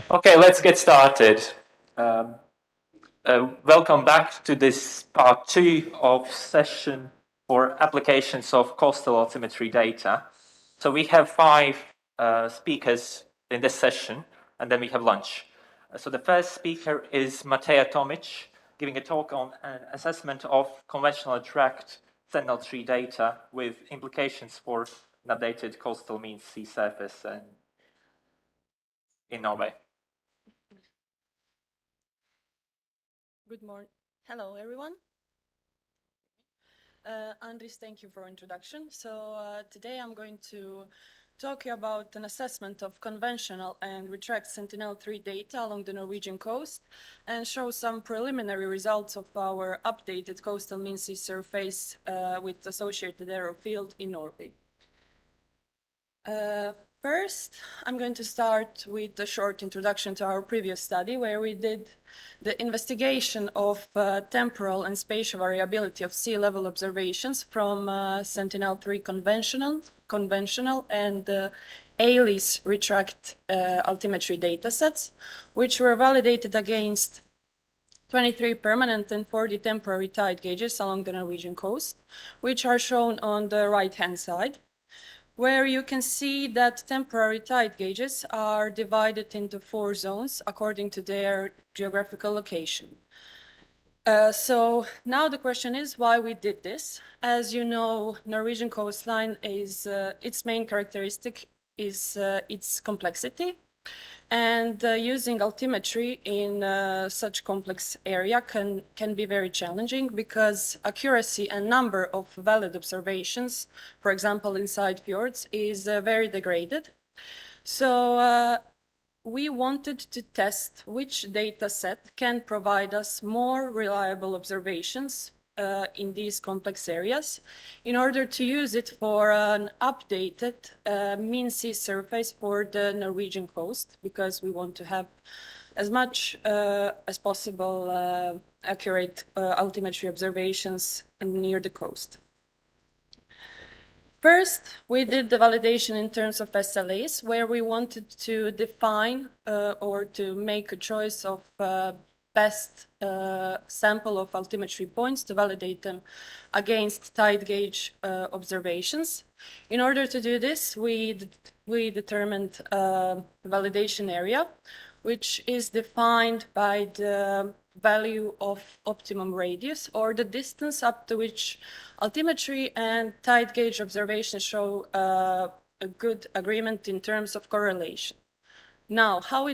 Okay, let's get started. Welcome back to this part 2 of session for applications of coastal altimetry data. So we have 5 speakers in this session, and then we have lunch. So the first speaker is Mateja Tomic, giving a talk on an assessment of conventional tracked Sentinel-3 data with implications for an updated coastal mean sea surface in Norway. Good morning. Hello, everyone. Andris, thank you for introduction. So today I'm going to talk about an assessment of conventional and retract Sentinel-3 data along the Norwegian coast and show some preliminary results of our updated coastal mean sea surface with associated error field in Norway. First, I'm going to start with a short introduction to our previous study where we did the investigation of temporal and spatial variability of sea level observations from Sentinel-3 conventional and ALICE retract altimetry datasets, which were validated against 23 permanent and 40 temporary tide gauges along the Norwegian coast, which are shown on the right-hand side, where you can see that temporary tide gauges are divided into 4 zones according to their geographical location. So now the question is why we did this. As you know, Norwegian coastline is its main characteristic is its complexity. And using altimetry in such complex area can be very challenging because accuracy and number of valid observations, for example, inside fjords, is very degraded. So we wanted to test which data set can provide us more reliable observations in these complex areas in order to use it for an updated mean sea surface for the Norwegian coast, because we want to have as much as possible accurate altimetry observations near the coast. First, we did the validation in terms of SLAs, where we wanted to define or to make a choice of best sample of altimetry points to validate them against tide gauge observations. In order to do this, we determined a validation area, which is defined by the value of optimum radius, or the distance up to which altimetry and tide gauge observations show a good agreement in terms of correlation. Now, how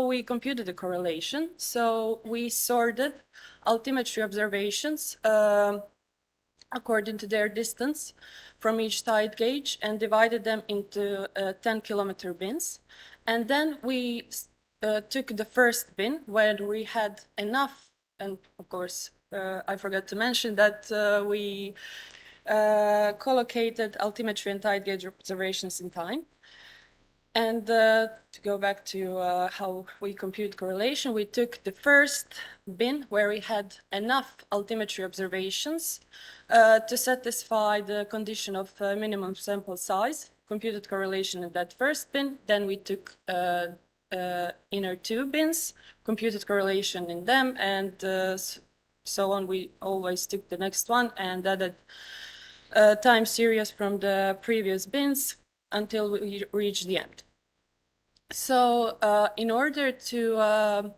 we computed the correlation? So we sorted altimetry observations according to their distance from each tide gauge and divided them into 10-kilometer bins. And then we took the first bin where we had enough, and of course, I forgot to mention that we collocated altimetry and tide gauge observations in time. And to go back to how we compute correlation, we took the first bin where we had enough altimetry observations to satisfy the condition of minimum sample size, computed correlation in that first bin. Then we took inner two bins, computed correlation in them, and so on. We always took the next one and added time series from the previous bins until we reach the end. So in order to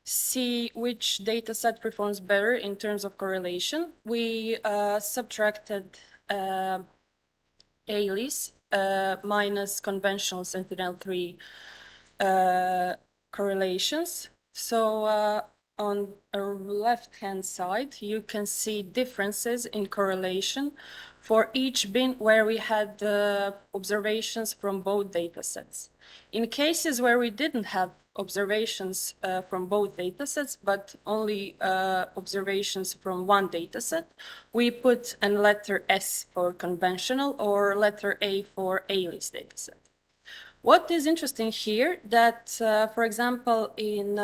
see which data set performs better in terms of correlation, we subtracted ALICE minus conventional Sentinel-3 correlations. So on the left-hand side, you can see differences in correlation for each bin where we had observations from both data sets. In cases where we didn't have observations from both data sets, but only observations from one data set, we put a letter S for conventional or letter A for ALICE data set. What is interesting here that, for example, in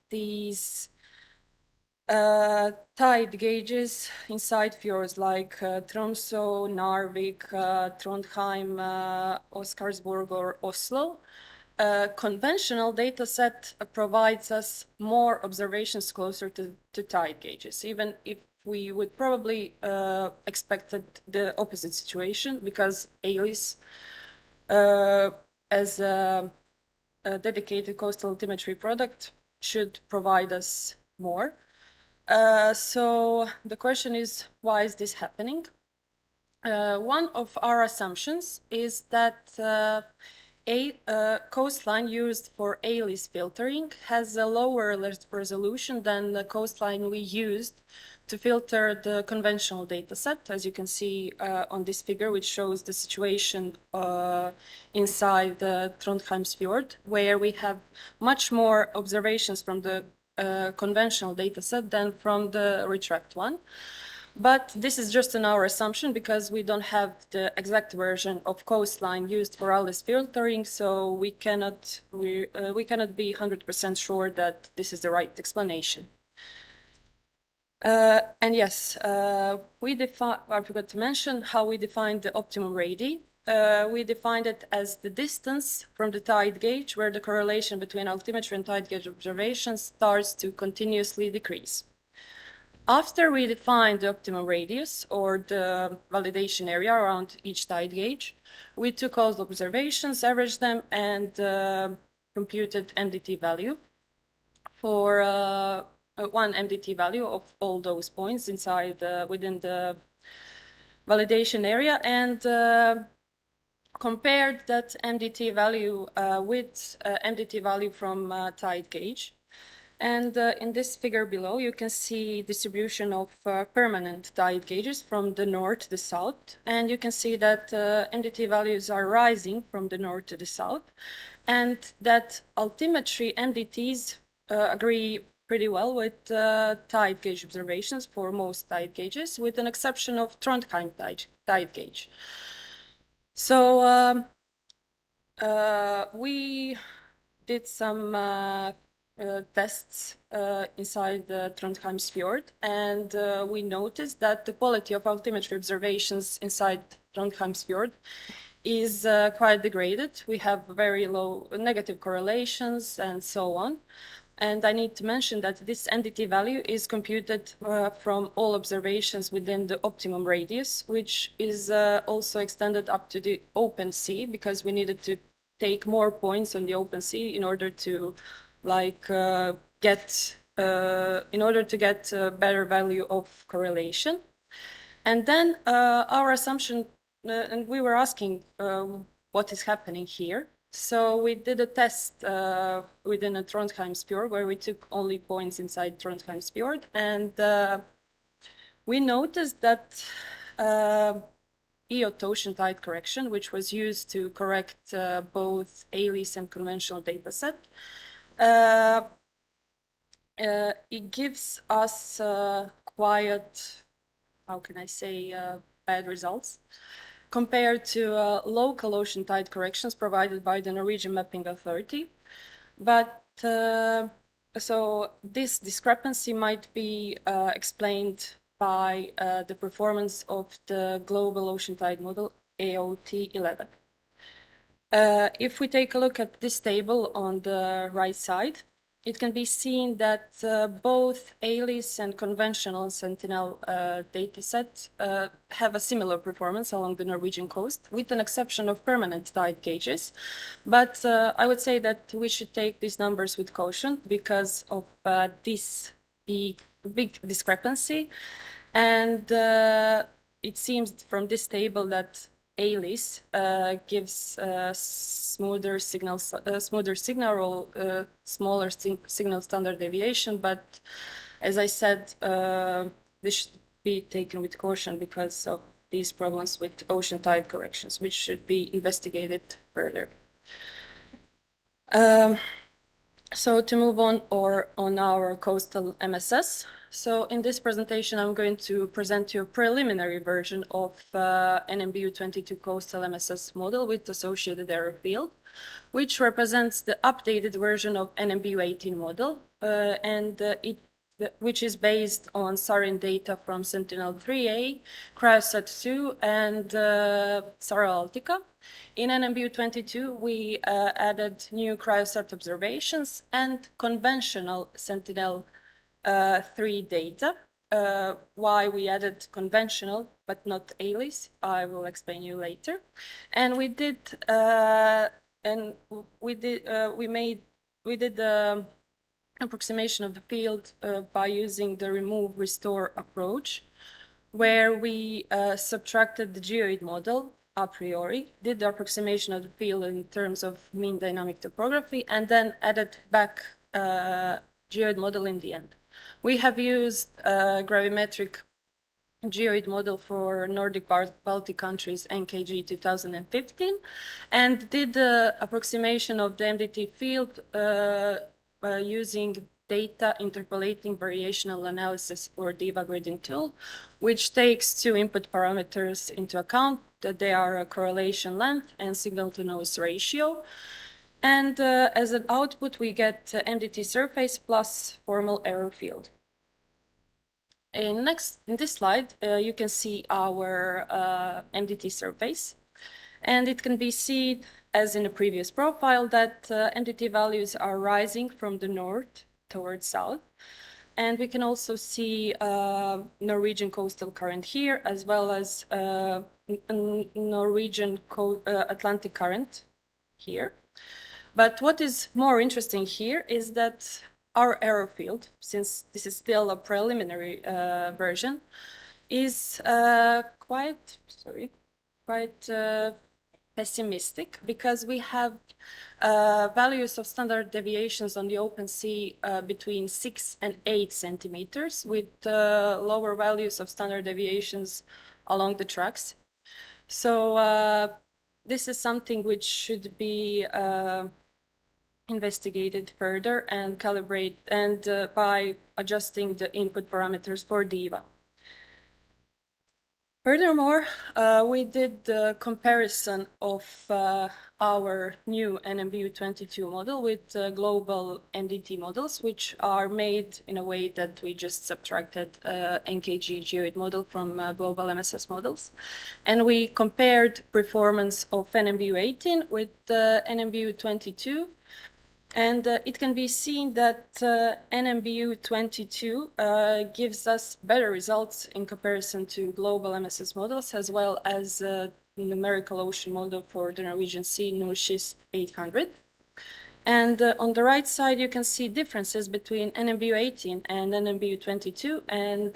these tide gauges inside fjords like Tromsø, Narvik, Trondheim, Oscarsborg, or Oslo, conventional data set provides us more observations closer to tide gauges, even if we would probably expected the opposite situation, because ALICE as a dedicated coastal altimetry product should provide us more. So the question is, why is this happening? One of our assumptions is that a coastline used for ALICE filtering has a lower resolution than the coastline we used to filter the conventional data set, as you can see on this figure, which shows the situation inside the Trondheimsfjord, where we have much more observations from the conventional data set than from the retract one. But this is just an our assumption because we don't have the exact version of coastline used for ALICE filtering, so we cannot be 100% sure that this is the right explanation. And yes, I forgot to mention how we defined the optimum radii. We defined it as the distance from the tide gauge where the correlation between altimetry and tide gauge observations starts to continuously decrease. After we defined the optimum radius, or the validation area around each tide gauge, we took all the observations, averaged them, and computed MDT value for one MDT value of all those points inside within the validation area. And compared that MDT value with MDT value from tide gauge. And in this figure below, you can see distribution of permanent tide gauges from the north to the south. And you can see that MDT values are rising from the north to the south, and that altimetry MDTs agree pretty well with tide gauge observations for most tide gauges, with an exception of Trondheim tide gauge. So we did some tests inside the Trondheim fjord, and we noticed that the quality of altimetry observations inside Trondheim fjord is quite degraded. We have very low negative correlations and so on. And I need to mention that this NDT value is computed from all observations within the optimum radius, which is also extended up to the open sea, because we needed to take more points on the open sea in order to get a better value of correlation. And then our assumption, and we were asking what is happening here. So we did a test within a Trondheim fjord where we took only points inside Trondheim fjord, and we noticed that EOT ocean tide correction, which was used to correct both ALICE and conventional dataset, it gives us quite, how can I say, bad results compared to local ocean tide corrections provided by the Norwegian Mapping Authority. But so this discrepancy might be explained by the performance of the global ocean tide model AOT11. If we take a look at this table on the right side, it can be seen that both ALICE and conventional Sentinel datasets have a similar performance along the Norwegian coast, with an exception of permanent tide gauges. But I would say that we should take these numbers with caution because of this big discrepancy. And it seems from this table that ALICE gives smoother signal or smaller signal standard deviation, but as I said, this should be taken with caution because of these problems with ocean tide corrections, which should be investigated further. So to move on on our coastal MSS. So in this presentation, I'm going to present you a preliminary version of NMBU 22 coastal MSS model with associated error field, which represents the updated version of NMBU 18 model, which is based on SARIN data from Sentinel-3A, Cryosat-2, and SARA Altica. In NMBU 22, we added new Cryosat observations and conventional Sentinel-3 data. Why we added conventional but not ALICE, I will explain you later. And we did approximation of the field by using the remove restore approach, where we subtracted the geoid model a priori, did the approximation of the field in terms of mean dynamic topography, and then added back geoid model in the end. We have used gravimetric geoid model for Nordic Baltic countries NKG 2015, and did the approximation of the MDT field using data interpolating variational analysis or DIVA gradient tool, which takes two input parameters into account, that they are a correlation length and signal to noise ratio. And as an output, we get MDT surface plus formal error field. In this slide, you can see our MDT surface, and it can be seen, as in the previous profile, that MDT values are rising from the north towards south. And we can also see Norwegian coastal current here, as well as Norwegian Atlantic current here. But what is more interesting here is that our error field, since this is still a preliminary version, is quite pessimistic because we have values of standard deviations on the open sea between 6 and 8 centimeters, with lower values of standard deviations along the tracks. So this is something which should be investigated further and calibrate and by adjusting the input parameters for DEVA. Furthermore, we did the comparison of our new NMBU22 model with global NDT models, which are made in a way that we just subtracted NKG geoid model from global MSS models. And we compared performance of NMBU18 with NMBU22. And it can be seen that NMBU22 gives us better results in comparison to global MSS models, as well as numerical ocean model for the Norwegian Sea, NORSCIS 800. And on the right side, you can see differences between NMBU18 and NMBU22, and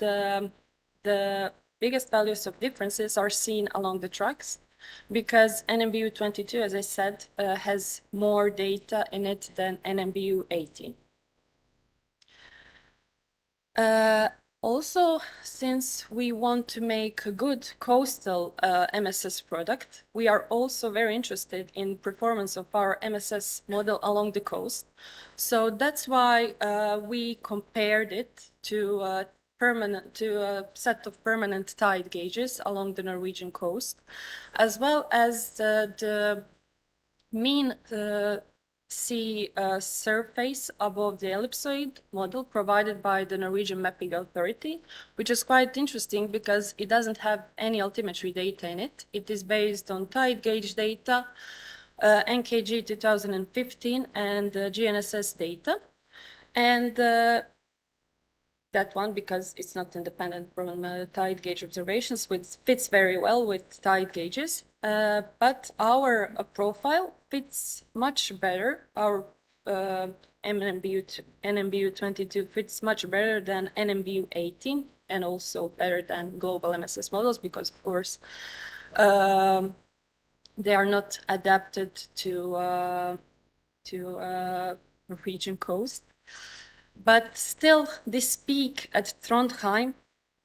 the biggest values of differences are seen along the tracks, because NMBU22, as I said, has more data in it than NMBU18. Also, since we want to make a good coastal MSS product, we are also very interested in performance of our MSS model along the coast. So that's why we compared it to a set of permanent tide gauges along the Norwegian coast, as well as the mean sea surface above the ellipsoid model provided by the Norwegian Mapping Authority, which is quite interesting because it doesn't have any altimetry data in it. It is based on tide gauge data, NKG 2015, and GNSS data. And that one, because it's not independent from tide gauge observations, which fits very well with tide gauges. But our profile fits much better. Our NMBU22 fits much better than NMBU18, and also better than global MSS models, because of course they are not adapted to Norwegian coast. But still, this peak at Trondheim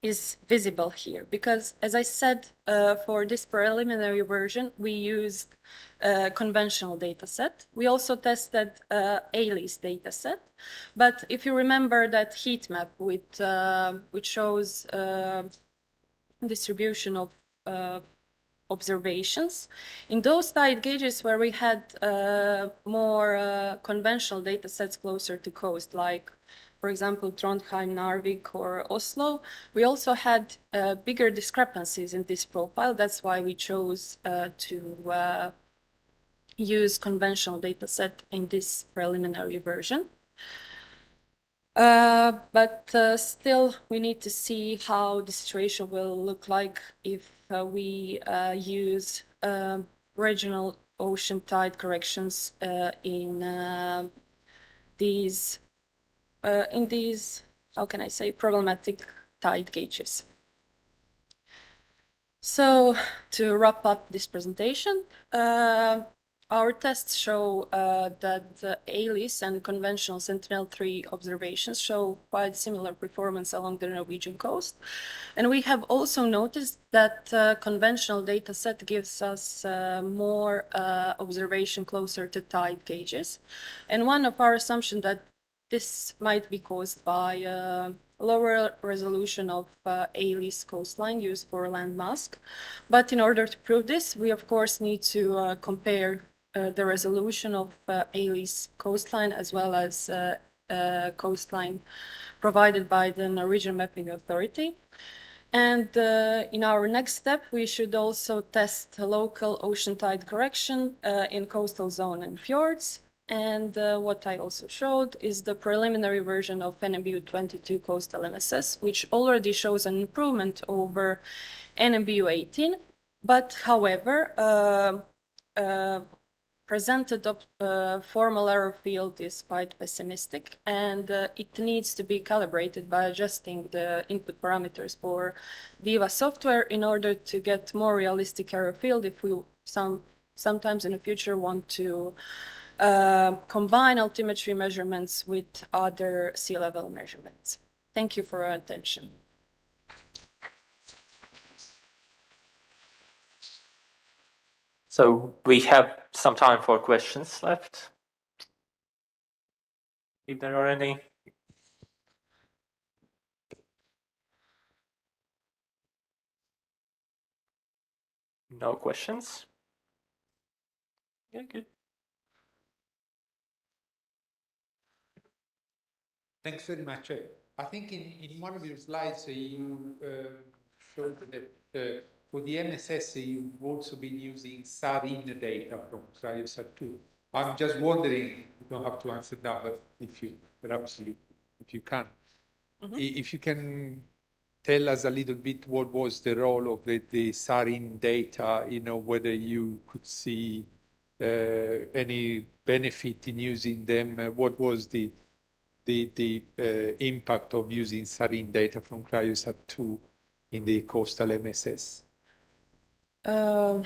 is visible here because, as I said, for this preliminary version, we used a conventional data set. We also tested ALICE data set. But if you remember that heat map with, which shows distribution of observations, in those tide gauges where we had more conventional data sets closer to coast, like for example, Trondheim, Narvik, or Oslo, we also had bigger discrepancies in this profile. That's why we chose to use conventional data set in this preliminary version. But still, we need to see how the situation will look like if we use regional ocean tide corrections in these, how can I say, problematic tide gauges. So to wrap up this presentation, our tests show that the ALICE and conventional Sentinel-3 observations show quite similar performance along the Norwegian coast. And we have also noticed that conventional data set gives us more observation closer to tide gauges. And one of our assumptions that this might be caused by lower resolution of ALICE coastline used for landmass. But in order to prove this, we of course need to compare the resolution of ALICE coastline as well as coastline provided by the Norwegian Mapping Authority. And in our next step, we should also test local ocean tide correction in coastal zone and fjords. And what I also showed is the preliminary version of NMBU22 coastal MSS, which already shows an improvement over NMBU18. But however, presented formal error field is quite pessimistic, and it needs to be calibrated by adjusting the input parameters for DEVA software in order to get more realistic error field if we sometimes in the future want to combine altimetry measurements with other sea level measurements. Thank you for your attention. So we have some time for questions left. If there are any. No questions? Yeah, good. Thanks very much. I think in one of your slides you showed that for the MSS you've also been using SARIN data from CryoSat-2. I'm just wondering, you don't have to answer now, but if you can, if you can tell us a little bit what was the role of the SARIN data, whether you could see any benefit in using them, what was the impact of using SARIN data from CryoSat-2 in the coastal MSS? All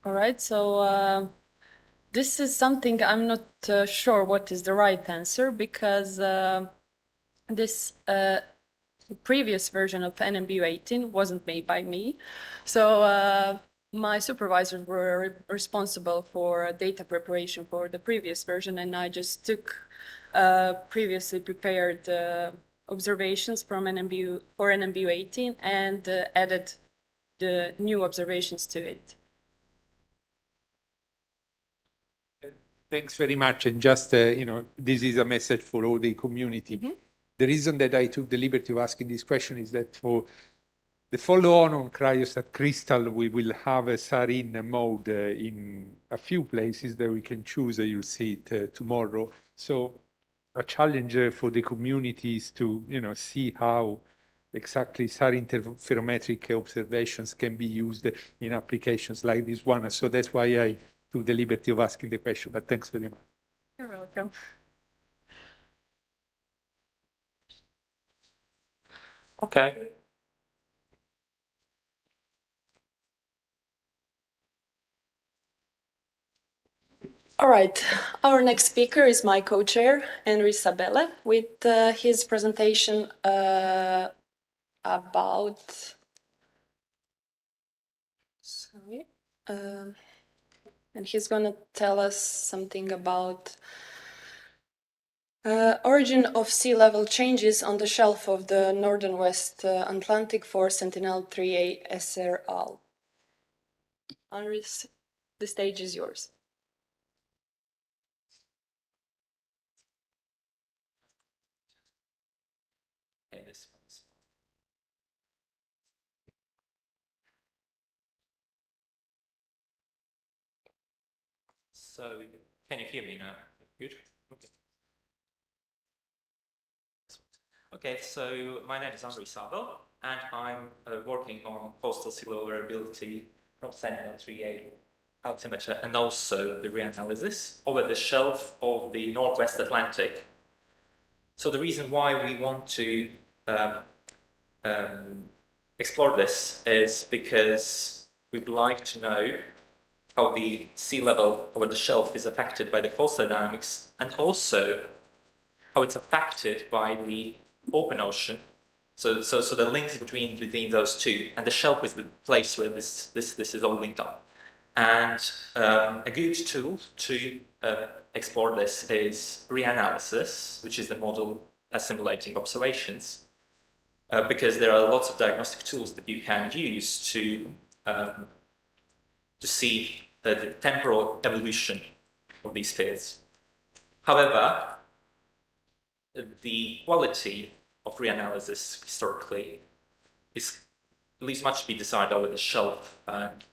right, so this is something I'm not sure what is the right answer, because this previous version of NMBU18 wasn't made by me. So my supervisors were responsible for data preparation for the previous version, and I just took previously prepared observations from NMBU18 and added the new observations to it. Thanks very much. And just, this is a message for all the community. The reason that I took the liberty of asking this question is that for the follow-on Cryosat Crystal, we will have a SARIN mode in a few places that we can choose. You'll see it tomorrow. So a challenge for the community is to, see how exactly SARIN interferometric observations can be used in applications like this one. So that's why I took the liberty of asking the question, but thanks very much. You're welcome. Okay. All right, our next speaker is my co-chair, Henry Sabelle, with his presentation about, and he's going to tell us something about origin of sea level changes on the shelf of the northern West Atlantic for Sentinel-3A SRL. Henry, the stage is yours. So, can you hear me now? Good. Okay. Okay, so my name is Henry Sabelle, and I'm working on coastal sea level variability from Sentinel-3A altimeter and also the reanalysis over the shelf of the Northwest Atlantic. So the reason why we want to explore this is because we'd like to know how the sea level over the shelf is affected by the coastal dynamics, and also how it's affected by the open ocean. So the links between those two, and the shelf is the place where this is all linked up. And a good tool to explore this is reanalysis, which is the model assimilating observations, because there are lots of diagnostic tools that you can use to see the temporal evolution of these fields. However, the quality of reanalysis historically is at least much to be decided over the shelf and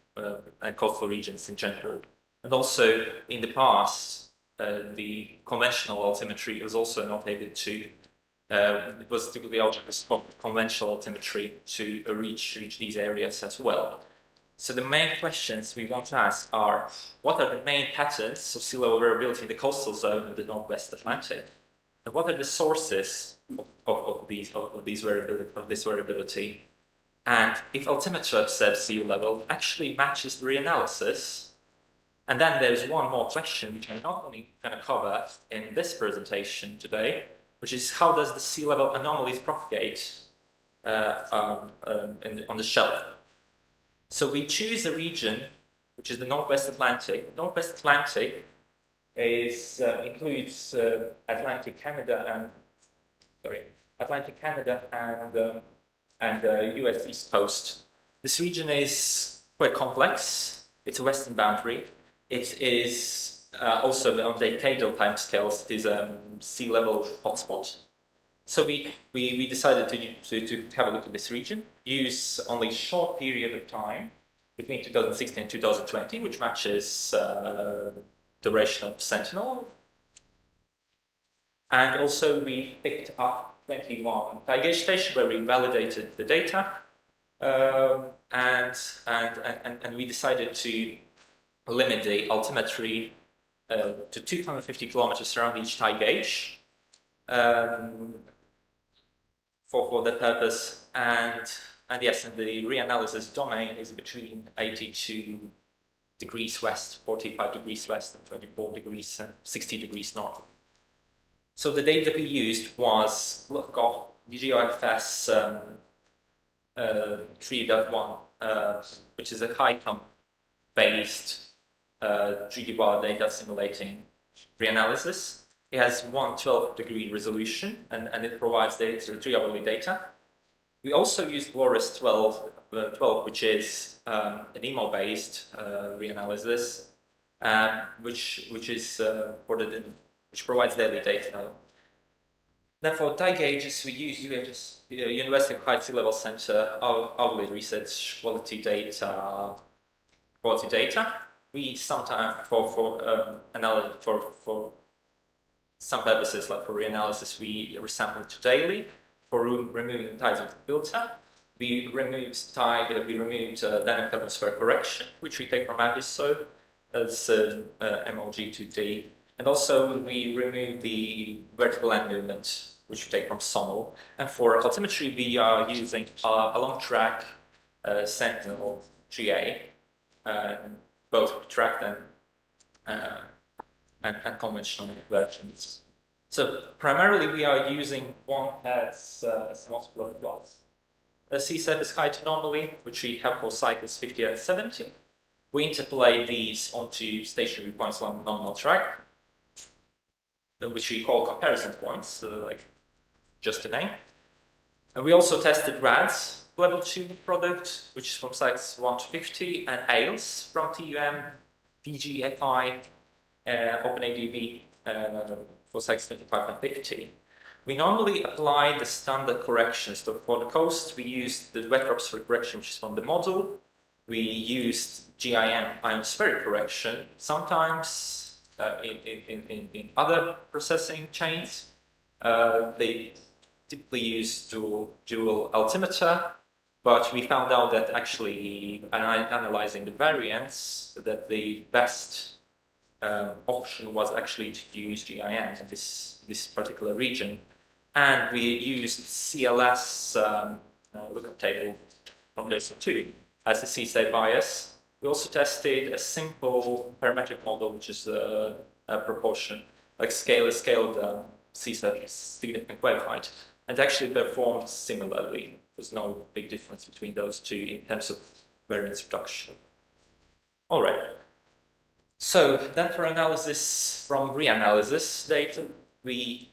coastal regions in general. And also, in the past, the conventional altimetry was also not able to, it was typically conventional altimetry to reach these areas as well. So the main questions we want to ask are, what are the main patterns of sea level variability in the coastal zone of the Northwest Atlantic? And what are the sources of this variability? And if altimeter observed sea level actually matches the reanalysis, And then there's one more question which I'm not only going to cover in this presentation today, which is how does the sea level anomalies propagate on the shelf. So we choose a region which is the Northwest Atlantic. Northwest Atlantic includes Atlantic Canada and US East Coast. This region is quite complex. It's a western boundary. It is also on decadal timescales. It is a sea level hotspot. So we decided to have a look at this region, use only a short period of time between 2016 and 2020, which matches duration of Sentinel. And also we picked up 21 gauge stations where we validated the data, and we decided to limit the altimetry to 250 kilometers around each tie gauge for that purpose. And yes, and the reanalysis domain is between 82 degrees west, 45 degrees west, and 24 degrees and 60 degrees north. So the data we used was GeoFS 3.1, which is a HICOM-based 3D bar data simulating reanalysis. It has 112-degree resolution, and it provides data, 3-hourly data. We also used GLORIS 12, which is an emo-based reanalysis, which provides daily data. Then for tie gauges, we use University of High Sea Level Center hourly research quality data. We sometimes for some purposes, like for reanalysis, we resample to daily. For removing ties of the filter, we removed dynamic atmosphere correction, which we take from AVISO as MLG2D. And also we remove the vertical land movement, which we take from SONAR. And for altimetry, we are using a long track Sentinel GA, both tracked and conventional versions. So primarily we are using one as multiple of plots. A sea surface height anomaly, which we have for cycles 50 and 70. We interpolate these onto stationary points along the nominal track, which we call comparison points, like just a name. And we also tested RADS level 2 product, which is from sites 1 to 50, and AILS from TUM, VGFI, OpenADB for sites 25 and 50. We normally apply the standard corrections. So for the coast, we used the wet drops correction, which is from the model. We used GIM ionospheric correction. Sometimes in other processing chains, they typically use dual altimeter, but we found out that actually, analyzing the variance, that the best option was actually to use GIM in this particular region. And we used CLS lookup table from this too as a C-state bias. We also tested a simple parametric model, which is a proportion, like scaled C-state significant wave height, and actually performed similarly. There's no big difference between those two in terms of variance reduction. All right. So then for analysis from reanalysis data, we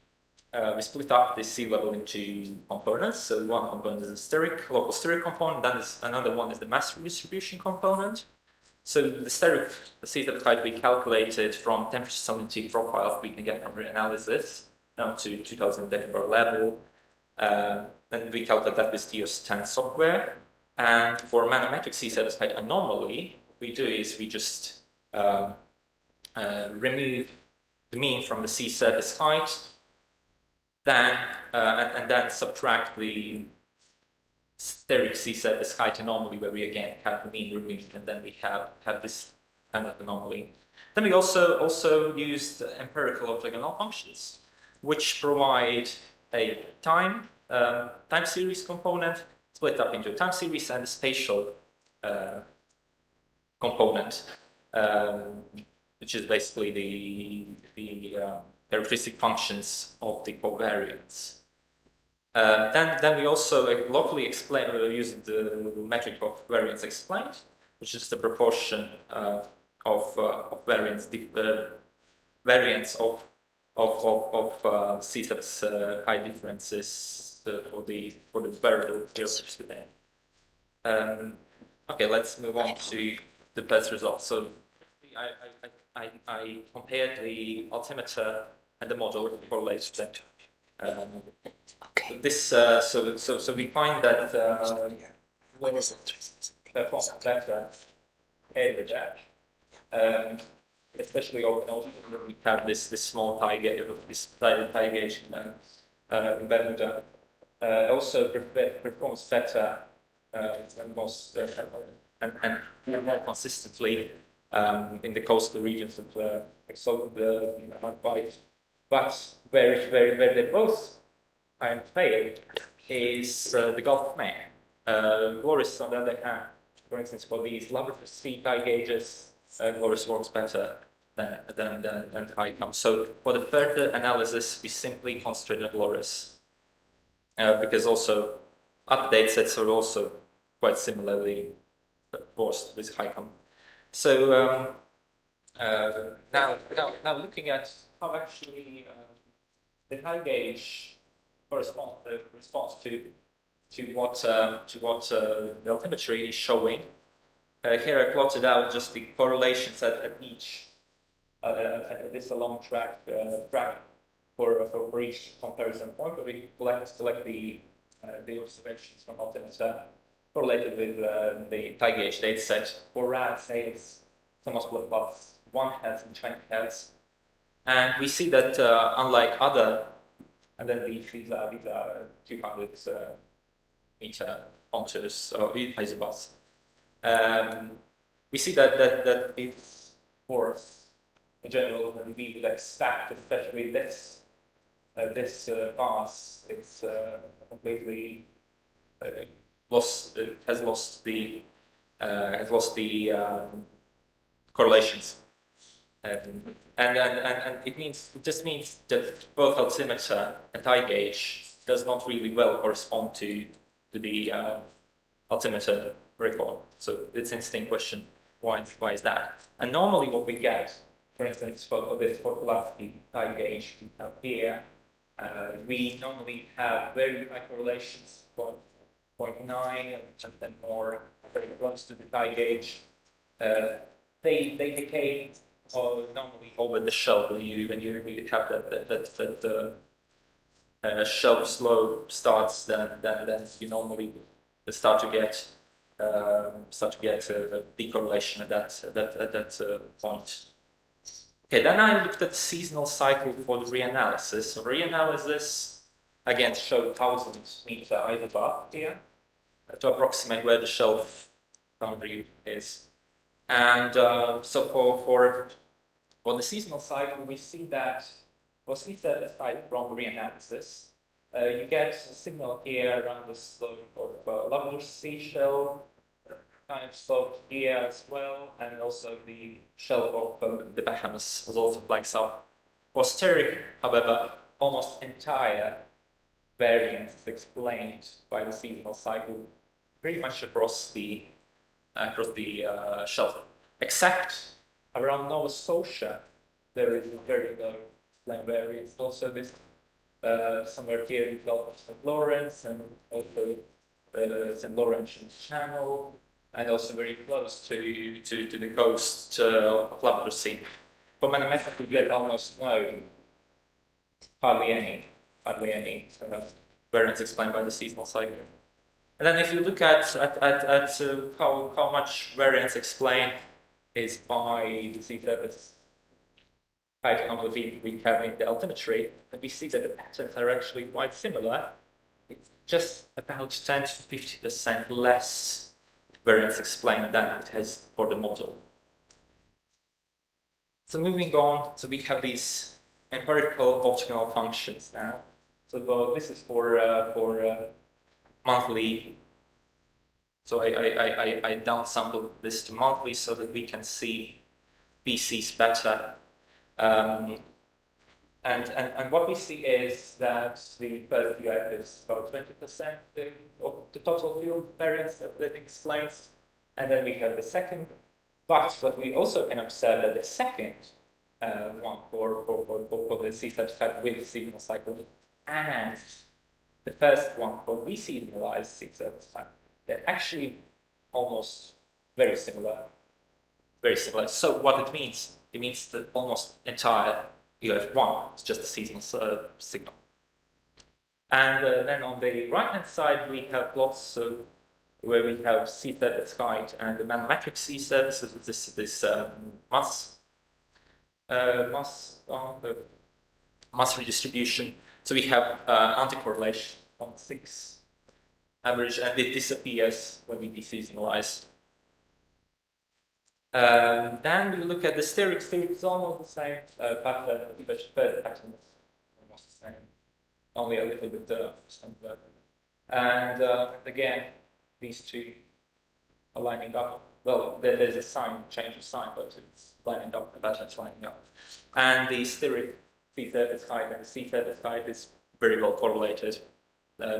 split up the sea level into components. So one component is a local steric component, then another one is the mass redistribution component. So the steric sea level height we calculated from temperature salinity profiles we can get from reanalysis down to 2000 decibel level. Then we calculate that with DOS10 software. And for manometric sea surface height anomaly, what we do is we just remove the mean from the sea surface height, and then subtract the steric sea surface height anomaly, where we again have the mean removed, and then we have this kind of anomaly. Then we also used empirical orthogonal functions, which provide a time series component split up into a time series and a spatial component. which is basically the characteristic functions of the covariance. Then we also locally explain using the metric of variance explained, which is the proportion of variance variance of C-steps high differences for the variable filters today. Okay, let's move on to the best results. So I compared the altimeter and the model correlated them. This so we find that performs better air jack, especially when we have this small tie gauge, this tie gauge in Bermuda. Also performs better and more consistently in the coastal regions of the Bight. But where they both failed is the Gulf of Maine. Loris, on the other hand, for instance, for these Labrador-Sea tie gauges, Loris works better than HICOM. So for the further analysis, we simply concentrate on Loris, because also other data sets are also quite similarly forced with HICOM. So now looking at how actually the tie gauge responds to what the altimetry is showing. Here I plotted out just the correlations at each this long track for each comparison point. But we select the observations from altimeter correlated with the tie gauge data set. For RAD, say it's somewhat plus 1 Hz and 20 Hz, and we see that unlike other, and then these are 200 meter contours or isobars. We see that it's for in general that we would expect, especially this pass, it's completely has lost the correlations, and it just means that both altimeter and tie gauge does not really well correspond to the altimeter record. So it's an interesting question. Why is that? And normally what we get, for instance, for this photoelastic tie gauge up here, we normally have very high correlations, 0.9 and then more, very close to the tie gauge. They decay normally over the shelf when you really have that shelf slope starts, then you normally start to get a decorrelation at that point. Okay, then I looked at the seasonal cycle for the reanalysis. So reanalysis again showed 1,000 meter isobar here to approximate where the shelf boundary is. And so for the seasonal cycle, we see that for C-set aside from reanalysis, you get a signal here around the slope of Labrador Sea shelf, kind of slope here as well, and also the shelf of the Bahamas was also flagged up. For steric, however, almost entire variance is explained by the seasonal cycle, pretty much across the shelf, except around Nova Scotia, there is a very low explained variance. Also, this somewhere here in Gulf of St. Lawrence, and also the St. Lawrence Channel, and also very close to the coast of Labrador Sea. For manometric, we get almost no, hardly any variance explained by the seasonal cycle. And then if you look at how much variance explained is by the C-surface height we have in the altimetry, and we see that the patterns are actually quite similar. It's just about 10 to 50% less variance explained than it has for the model. So moving on, so we have these empirical optimal functions now. So this is for monthly. So I downsampled this to monthly so that we can see BC's better. And what we see is that the first UF is about 20% of the total field variance that explains, and then we have the second. But what we also can observe that the second one for the C-satisfied with signal cycle and the first one for reseasonalized C-satisfied, they're actually almost very similar. Very similar. So what it means that almost entire UF1 is just a seasonal signal. And then on the right-hand side, we have plots where we have C-surface height and the manometric C-surface, this mass redistribution. So we have anti-correlation on 6 average, and it disappears when we deseasonalize. Then we look at the steric. Steric is almost the same pattern, but the pattern is almost the same, only a little bit simpler. And again, these two are lining up. Well, there's a change of sign, but it's lining up, the pattern's lining up. And the steric C-surface height and the C-surface height is very well correlated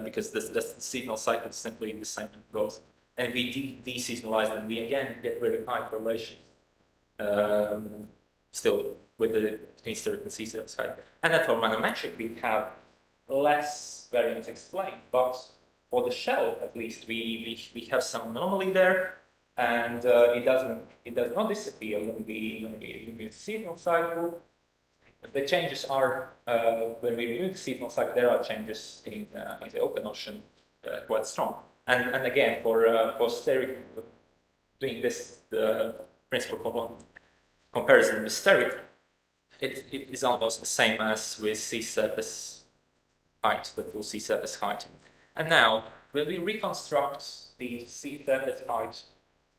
because the signal cycle is simply the same in both. And we deseasonalize them, we again get very high correlation still with the between steric and C-surface height. And then for manometric, we have less variance explained, but for the shell, at least, we have some anomaly there, and it does not disappear when we seasonal cycle. The changes are when we remove the seasonal cycle, there are changes in the open ocean quite strong. And again, for steric, doing this the principal comparison with steric, it is almost the same as with C-surface height, the full C-surface height. And now, when we reconstruct the C-surface height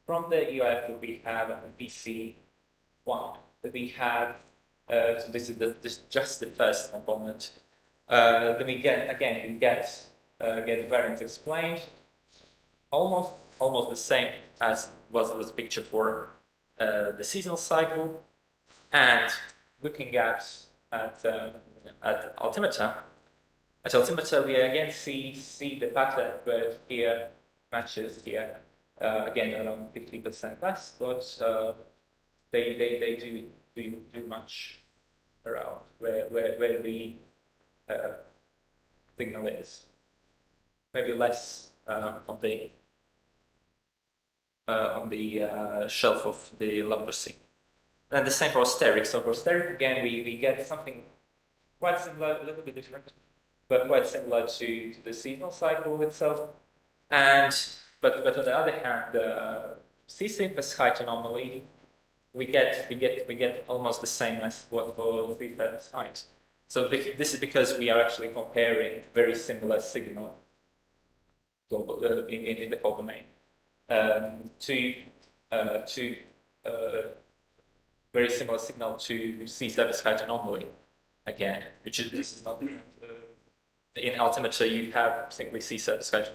from the UF that we have and BC1 that we have, so this is just the first component. Then we get variance explained, almost the same as was pictured for the seasonal cycle, and looking at altimeter. At altimeter, we again see the pattern, but here matches here again around 50% less, but they do much around where the signal is. Maybe less on the shelf of the lumbar sea. And the same for steric. So for steric, again, we get something quite similar, a little bit different, but quite similar to the seasonal cycle itself. And but on the other hand, the C-surface height anomaly, we get almost the same as what for the C-surface height. So this is because we are actually comparing very similar signal global in the whole domain to very similar signal to C-surface height anomaly again, which is this is not in altimeter you have simply C-surface height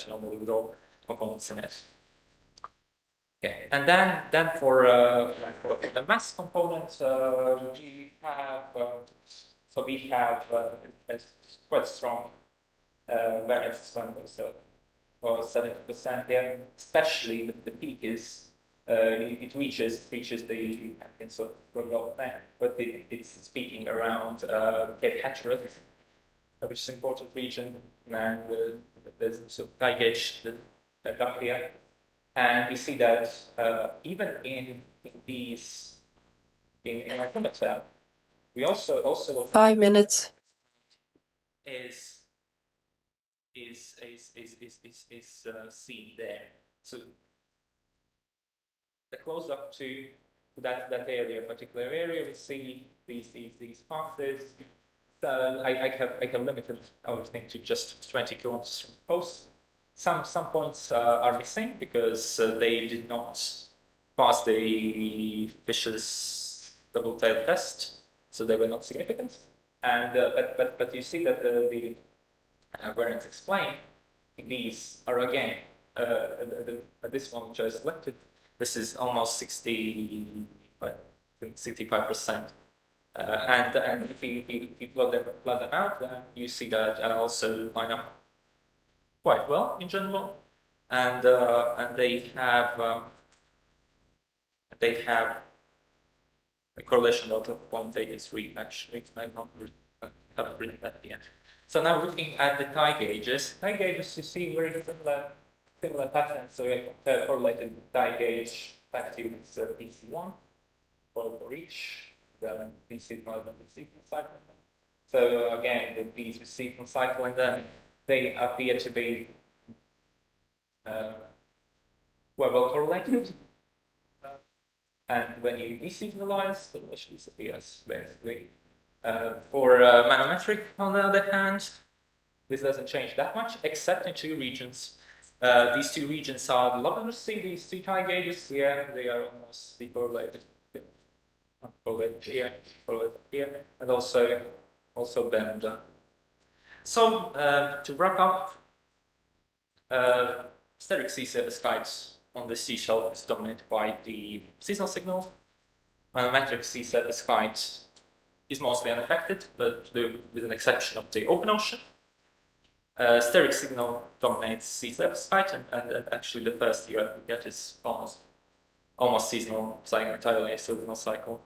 anomaly with all components in it. Okay, and then for the mass component, we have a quite strong variance so for 70% there, especially the peak is it reaches the sort of global plan, but it's speaking around Cape Hatteras, which is an important region, and there's sort of high gauge up here. And we see that even in these in altimeter, we also 5 minutes is seen there. So the close up to that particular area, we see these passes. So I have limited our thing to just 20 kilometers from the coast. Some points are missing because they did not pass the Fisher's double-tailed test, so they were not significant. And but you see that the variance explained, these are again this one which I selected. This is almost 65%. And if you plot them out, then you see that also line up quite well in general, and they have a correlation of 0.83 actually. I haven't written that yet. So now looking at the tie gauges, you see very similar patterns. So we have correlated tie gauge active PC1 for each. The PC signal and the sequence cycle. So again, the P's with sequence cycle, and then they appear to be well correlated. And when you designalize, the relation disappears basically. For manometric, on the other hand, this doesn't change that much, except in two regions. These two regions are the log see these two tie gauges here, they are almost decorrelated. Correlated here, and also bend. So to wrap up, steric C-surface skies on the sea shelf is dominated by the seasonal signal. Manometric C-surface skies is mostly unaffected, but with an exception of the open ocean. Steric signal dominates C-surface skies, and actually the first year we get is almost seasonal cycle, entirely a seasonal cycle.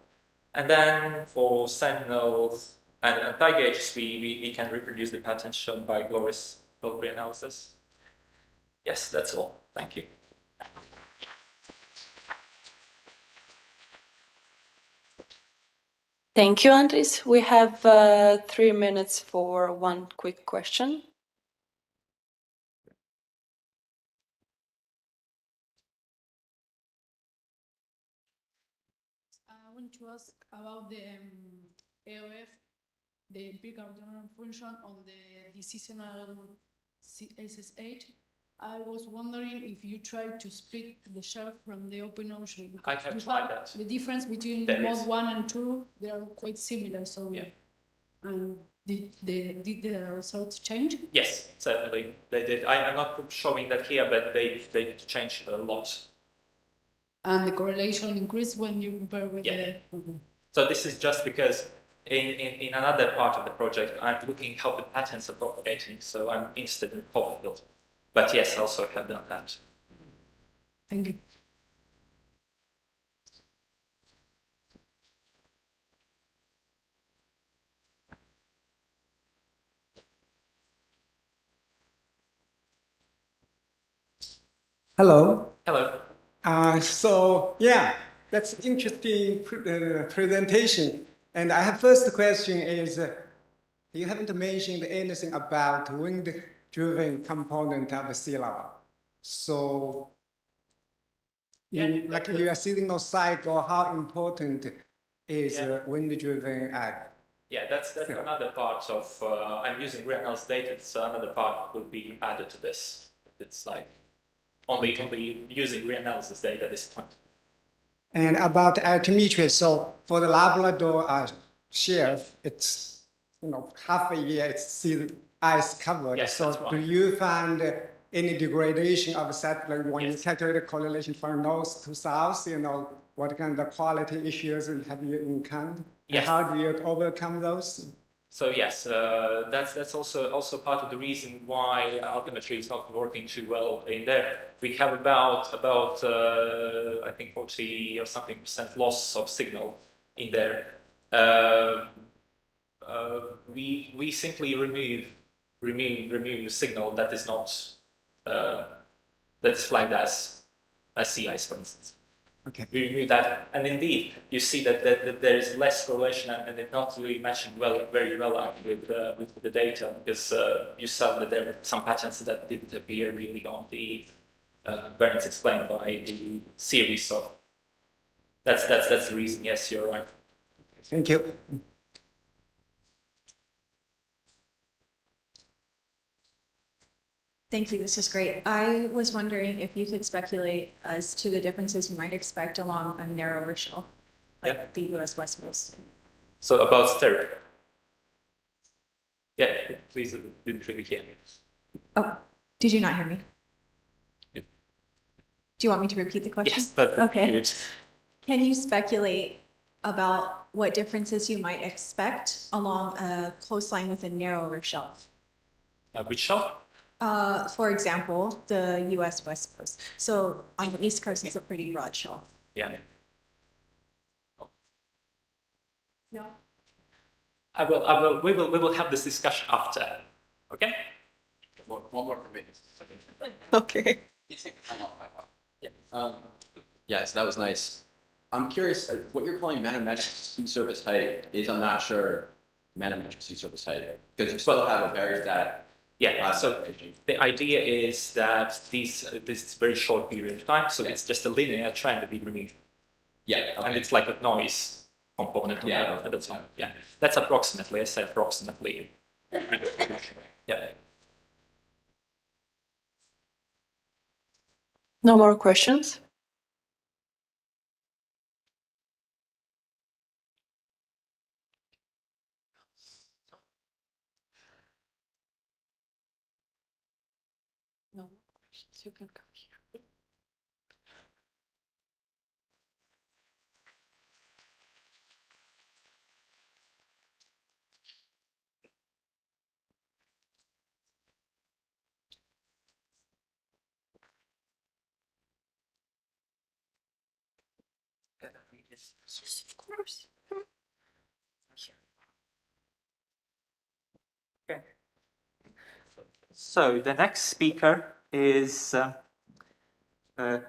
And then for sentinels and tie gauges, we can reproduce the patterns shown by Glorious analysis. Yes, that's all. Thank you. Thank you, Andris. We have 3 minutes for one quick question. I want to ask about the AOF, the empirical autonomous function on the seasonal SSH. I was wondering if you tried to split the shelf from the open ocean. I have tried that. The difference between mode 1 and 2, they are quite similar. So, yeah. Did the results change? Yes, certainly they did. I'm not showing that here, but they changed a lot. And the correlation increased when you compare with yeah. the... So this is just because in another part of the project, I'm looking how the patterns are propagating. So I'm interested in pulse field. But yes, also have done that. Thank you. Hello. Hello. So yeah, that's interesting presentation. And I have first question is, you haven't mentioned anything about wind-driven component of the sea level. So, like your seasonal cycle, how important is wind-driven? Yeah, that's another part of. I'm using reanalysis data, so another part will be added to this. It's like only using reanalysis data at this point. And about altimetry, so for the Labrador shelf, it's half a year it's still ice covered. Yes, so right. Do you find any degradation of satellite when yes. you calculate the correlation from north to south? What kind of quality issues have you encountered? Yes. And how do you overcome those? So yes, that's also part of the reason why Altimetry is not working too well in there. We have about I think 40 or something % loss of signal in there. We simply remove signal that is not that is flagged as sea ice, for instance. Okay. We remove that, and indeed, you see that there is less correlation, and it's not really matching very well out with the data, because you saw that there were some patterns that didn't appear really on the variance explained by the series. So that's the reason. Yes, you're right. Thank you. Thank you, this is great. I was wondering if you could speculate as to the differences you might expect along a narrower shelf, like the US West Coast. So about steric. Yeah, please didn't really hear me. Oh, did you not hear me? Yeah. Do you want me to repeat the question? Yes, but Okay. good. Can you speculate about what differences you might expect along a coastline with a narrower shelf? Which shelf? For example, the US West Coast. So on the East Coast, it's a pretty broad shelf. Yeah. No. We will have this discussion after. Okay? One more for me. Okay. Yes, that was nice. I'm curious, what you're calling manometric sea surface height is, I'm not sure, manometric sea surface height, because you still have a very static. Yeah, so the idea is that this very short period of time, so it's just a linear trend that we remove. Yeah, And okay. it's like a noise component Yeah. at the time. Yeah, that's approximately, I said approximately. Yeah. No more questions? No more questions. You can come here. Yes, of course. Okay. So the next speaker is Yann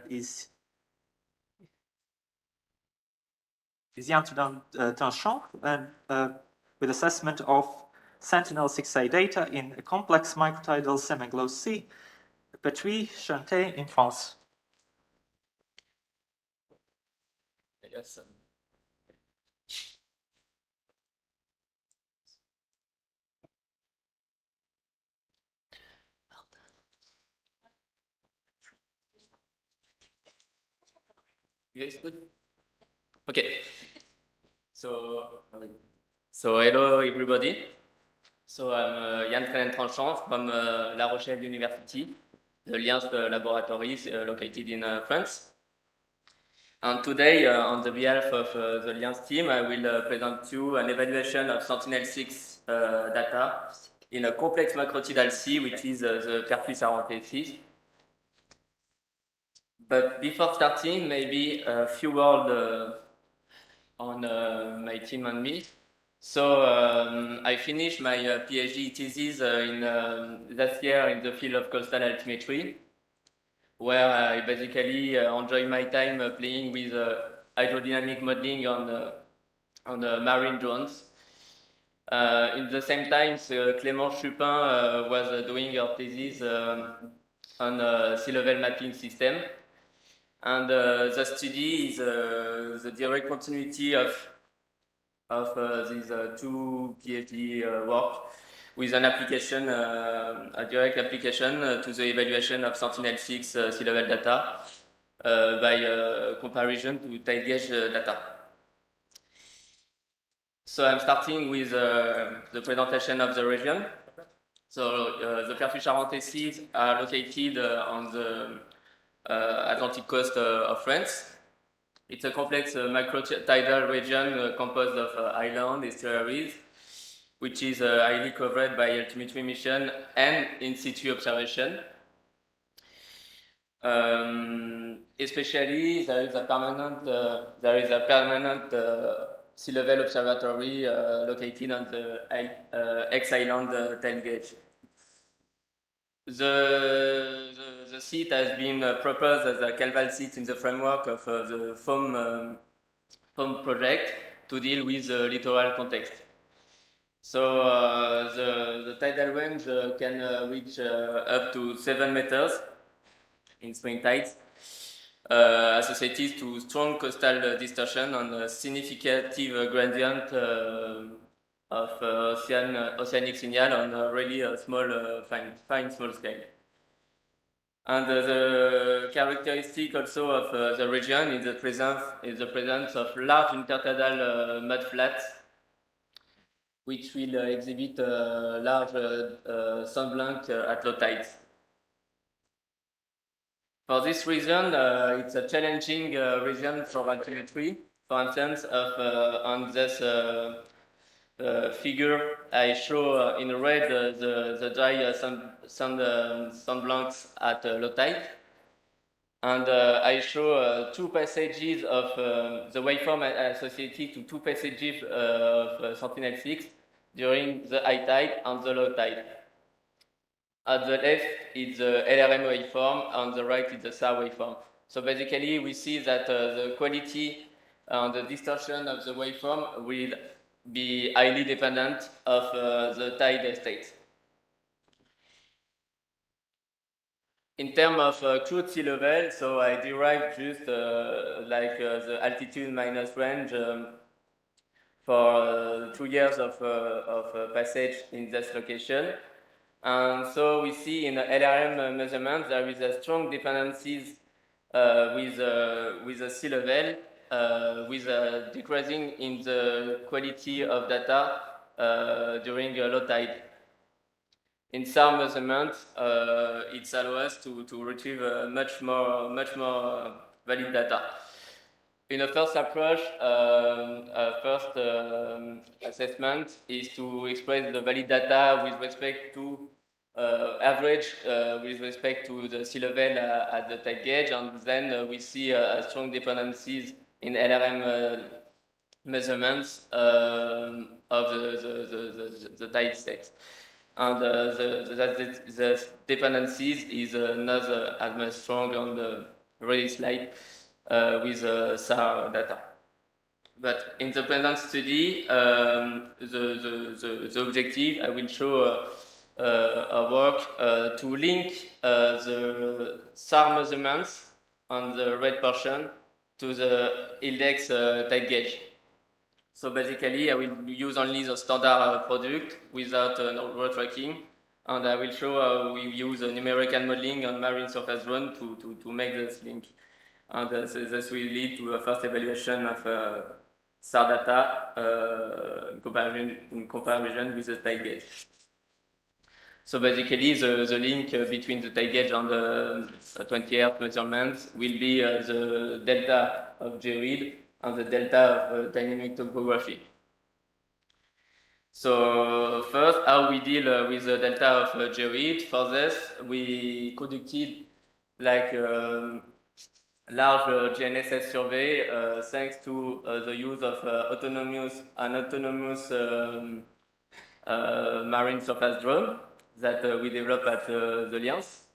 Tanchon, and with assessment of Sentinel-6A data in a complex microtidal semi-enclosed sea, Part2, Chanté in France. Yes. You guys good? Okay. So hello everybody. So I'm Yann Tranchant from La Rochelle University, the Liens laboratory located in France. And today, on the behalf of the Liens team, I will present you an evaluation of Sentinel-6 data in a complex macrotidal sea, which is the Perfus-Arantay Sea. But before starting, maybe a few words on my team and me. So I finished my PhD thesis last year in the field of coastal altimetry, where I basically enjoy my time playing with hydrodynamic modeling on marine drones. In the same time, Clément Chupin was doing her thesis on sea level mapping system. And the study is the direct continuity of these two PhD work with an application, a direct application to the evaluation of Sentinel-6 sea level data by comparison to tide gauge data. So I'm starting with the presentation of the region. So the Perfus-Arantay seas are located on the Atlantic coast of France. It's a complex macrotidal region composed of islands, estuaries, which is highly covered by altimetry mission and in situ observation. Especially, there is a permanent sea level observatory located on the X-Island tide gauge. The seat has been proposed as a Calval seat in the framework of the FOAM project to deal with the littoral context. So the tidal range can reach up to 7 meters in spring tides, associated to strong coastal distortion and a significant gradient of oceanic signal on a really small, fine small scale. And the characteristic also of the region is the presence of large intertidal mud flats, which will exhibit large sand blank at low tides. For this reason, it's a challenging region for altimetry. For instance, on this figure, I show in red the dry sun blanks at low tide. And I show two passages of the waveform associated to two passages of Sentinel-6 during the high tide and the low tide. At the left, it's the LRM waveform, on the right, it's the SAR waveform. So basically, we see that the quality and the distortion of the waveform will be highly dependent of the tide state. In terms of crude sea level, so I derived just the altitude minus range for 2 years of passage in this location. And so we see in the LRM measurement there is a strong dependencies with the sea level, with a decreasing in the quality of data during low tide. In some measurements, it allows us to retrieve much more valid data. In the first approach, first assessment is to express the valid data with respect to average with respect to the sea level at the tide gauge, and then we see strong dependencies in LRM measurements of the tide state. And the dependencies is not as much strong on the really slide with SAR data. But in the pendant study, the objective, I will show a work to link the SAR measurements on the red portion to the index tide gauge. So basically, I will use only the standard product without road tracking, and I will show how we use numerical modeling on marine surface drone to make this link. And this will lead to a first evaluation of SAR data in comparison with the tide gauge. So basically, the link between the tide gauge and the 20 Hz measurements will be the delta of geoid and the delta of dynamic topography. So first, how we deal with the delta of geoid. For this, we conducted like large GNSS survey thanks to the use of autonomous marine surface drone that we developed at the Liens,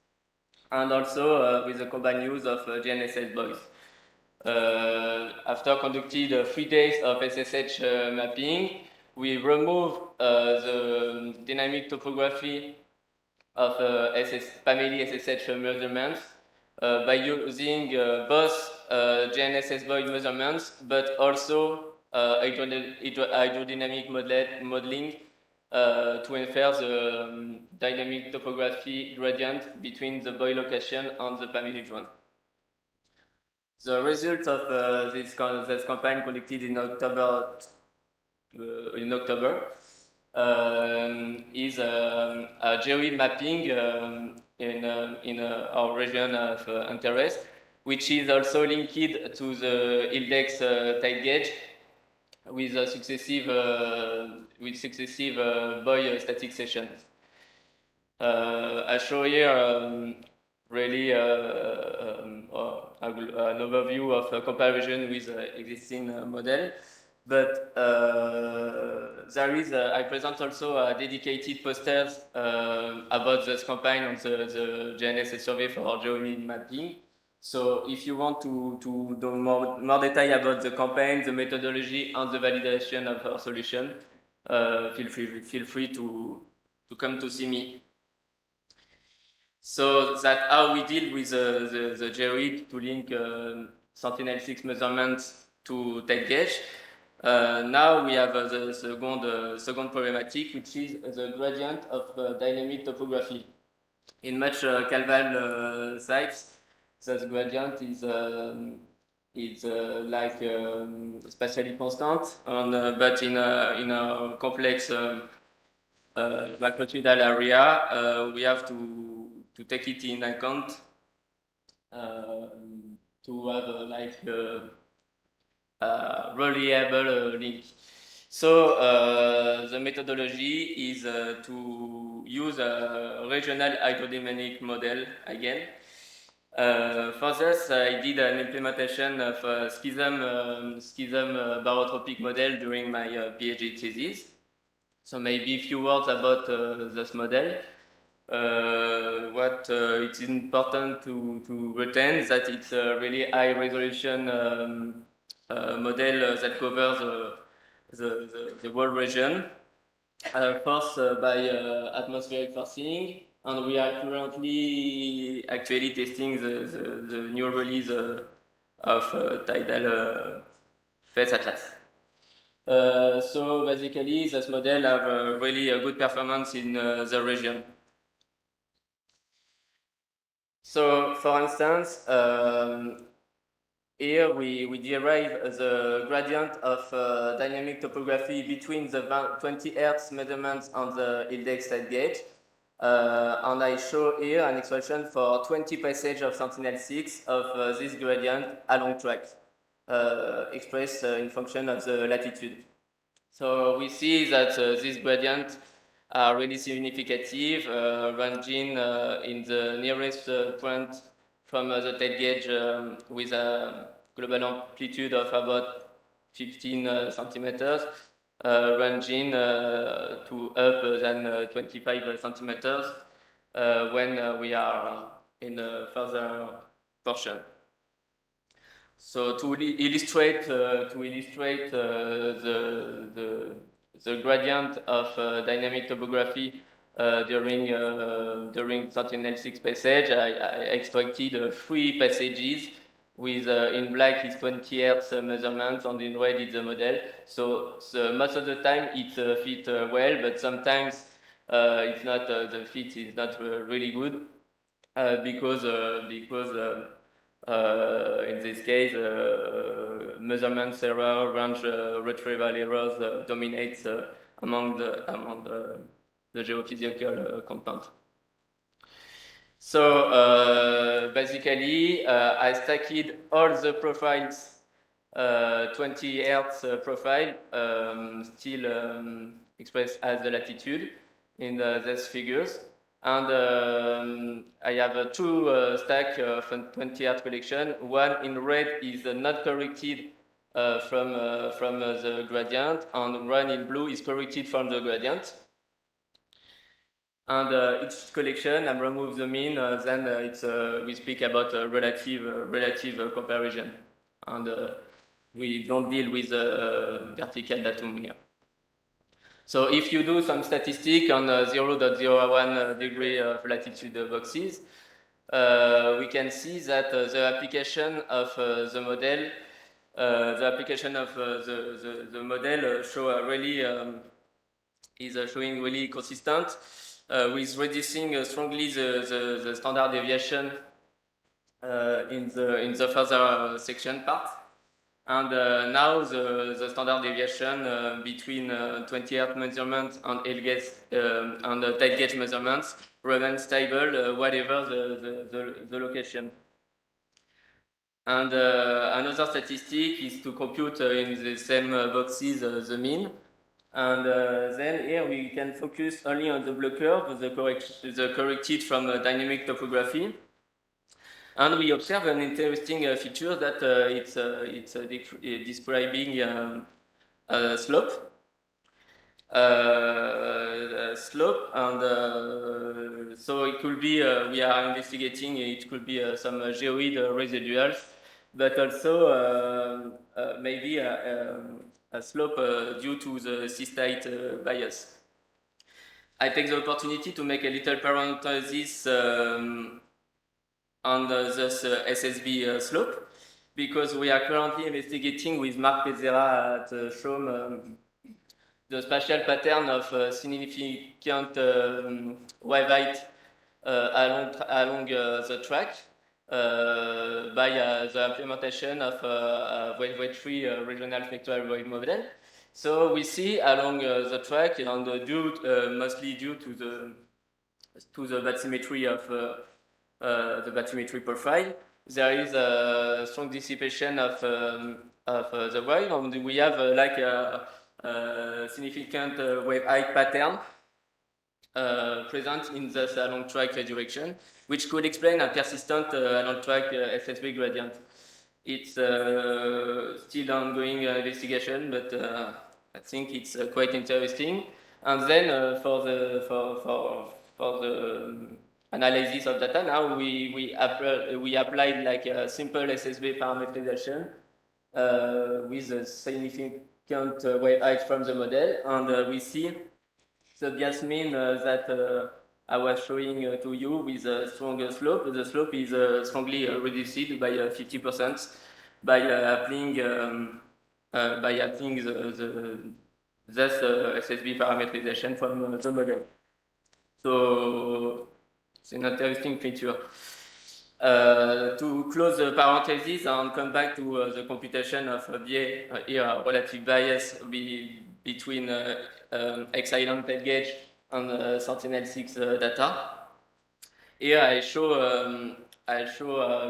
and also with the combined use of GNSS buoys. After conducted 3 days of SSH mapping, we removed the dynamic topography of family SSH measurements by using both GNSS buoy measurements, but also hydrodynamic modeling to infer the dynamic topography gradient between the buoy location and the family drone. The result of this campaign conducted in October is a geoid mapping in our region of interest, which is also linked to the index tide gauge with successive buoy static sessions. I show here really an overview of a comparison with existing model. But there is, I present also a dedicated posters about this campaign on the GNSS survey for our geoid mapping. So if you want to know more detail about the campaign, the methodology, and the validation of our solution, feel free to come to see me. So that's how we deal with the geoid to link Sentinel-6 measurements to tide gauge. Now we have the second problematic, which is the gradient of dynamic topography. In much Calval sites, the gradient is like spatially constant, but in a complex magnitudinal area, we have to take it in account to have reliable link. So the methodology is to use a regional hydrodynamic model again. For this, I did an implementation of a schism barotropic model during my PhD thesis. So maybe a few words about this model. What it's important to retain is that it's a really high resolution model that covers the whole region, first by atmospheric forcing, and we are currently actually testing the new release of tidal phase atlas. So basically, this model have really a good performance in the region. So, for instance, here we derive the gradient of dynamic topography between the 20 Hz measurements on the index side gauge. And I show here an expression for 20 passage of Sentinel-6 of this gradient along track, expressed in function of the latitude. So we see that these gradients are really significant, ranging in the nearest point from the tail gauge with a global amplitude of about 15 centimeters, ranging to up than 25 centimeters when we are in a further portion. So to illustrate the gradient of dynamic topography during Sentinel-6 passage, I extracted 3 passages with in black is 20 Hz measurements and in red is the model. So most of the time it fits well, but sometimes it's not the fit is not really good because in this case, measurements error, range retrieval errors dominates among the geophysical compounds. So basically, I stacked all the profiles, 20 Hz profile, still expressed as the latitude in these figures. And I have 2 stacks of 20 Hz collection. One in red is not corrected from the gradient, and one in blue is corrected from the gradient. And each collection, I remove the mean, then we speak about a relative comparison. And we don't deal with vertical datum here. So if you do some statistic on 0.01 degree of latitude boxes, we can see that the application of the model, show really is showing really consistent with reducing strongly the standard deviation in the further section part. And now the standard deviation between 20 Hz measurements and and tail gauge measurements remains stable, whatever the location. And another statistic is to compute in the same boxes the mean. And then here we can focus only on the block curve, the corrected from dynamic topography. And we observe an interesting feature that it's describing a slope. And so it could be, we are investigating, it could be some geoid residuals, but also maybe a slope due to the cystite bias. I take the opportunity to make a little parenthesis on this SSB slope, because we are currently investigating with Mark Pezzera at SHOM the spatial pattern of significant wave height along the track by the implementation of a wave-free regional spectral wave model. So we see along the track, and mostly due to the bathymetry of the bathymetry profile, there is a strong dissipation of the wave, and we have like a significant wave height pattern present in this along track direction, which could explain a persistent along track SSB gradient. It's still ongoing investigation, but I think it's quite interesting. And then for the analysis of data, now we applied like a simple SSB parameterization with a significant wave height from the model, and we see the gas mean that I was showing to you with a stronger slope. The slope is strongly reduced by 50% by applying this SSB parameterization from the model. So it's an interesting feature. To close the parenthesis and come back to the computation of BA, here relative bias between X-island tail gauge and Sentinel-6 data. Here I show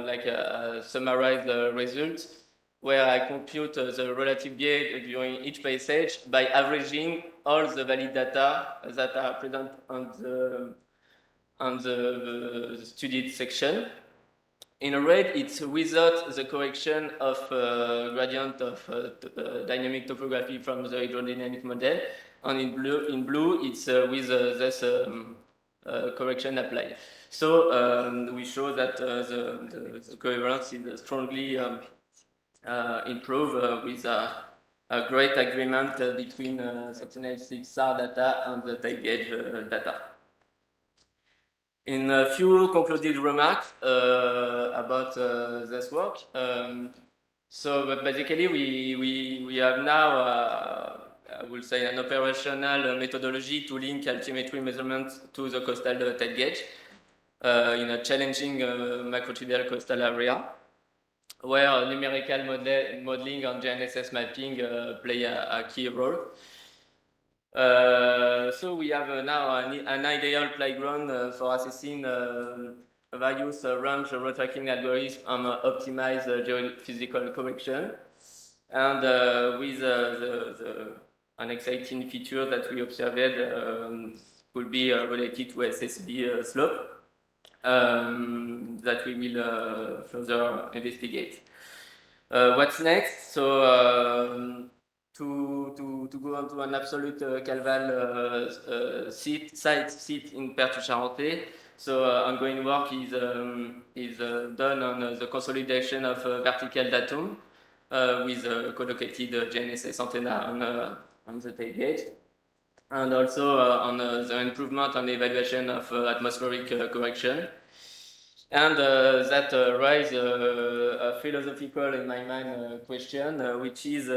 like a summarized result where I compute the relative BA during each passage by averaging all the valid data that are present on the studied section. In red, it's without the correction of gradient of dynamic topography from the hydrodynamic model, and in blue, it's with this correction applied. So we show that the coherence is strongly improved with a great agreement between Sentinel-6 SAR data and the tail gauge data. In a few concluded remarks about this work. But basically, we have now, I will say, an operational methodology to link altimetry measurements to the coastal tail gauge in a challenging macrotubular coastal area, where numerical modeling and GNSS mapping play a key role. So we have now an ideal playground for assessing various range retracking algorithms and optimize geophysical correction. And with an exciting feature that we observed could be related to SSB slope that we will further investigate. What's next? So to go on to an absolute Calval site in Part2. So ongoing work is done on the consolidation of vertical datum with co-located GNSS antenna on the tail gauge, and also on the improvement and evaluation of atmospheric correction. And that raises a philosophical, in my mind, question, which is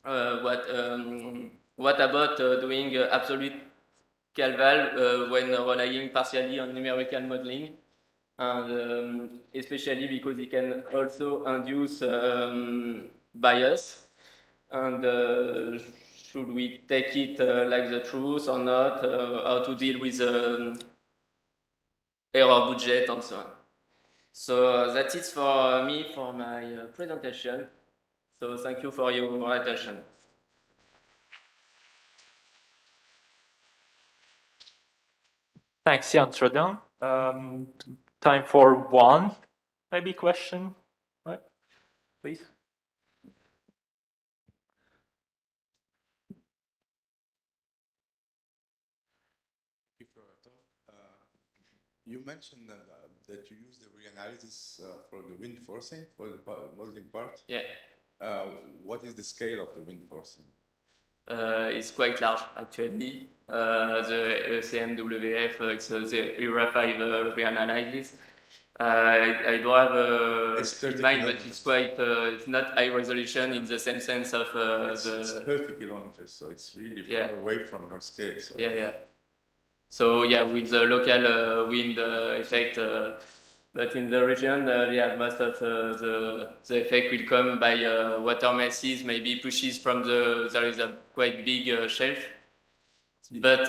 what about doing absolute Calval when relying partially on numerical modeling, and especially because it can also induce bias, and should we take it like the truth or not, how to deal with error budget and so on. So that's it for me for my presentation. So thank you for your attention. Thanks, Jan Trodon. Time for one, maybe question, right? Please. You mentioned that you use the reanalysis for the wind forcing, for the modeling part. Yeah. What is the scale of the wind forcing? It's quite large, actually. The CMWF, it's the ERA-5 reanalysis. I don't have in mind, but it's quite, it's not high resolution in the same sense of it's 30 kilometers, so it's really far away from your scale. So. Yeah. So yeah, with the local wind effect, but in the region, most of the effect will come by water masses, maybe pushes from there is a quite big shelf. but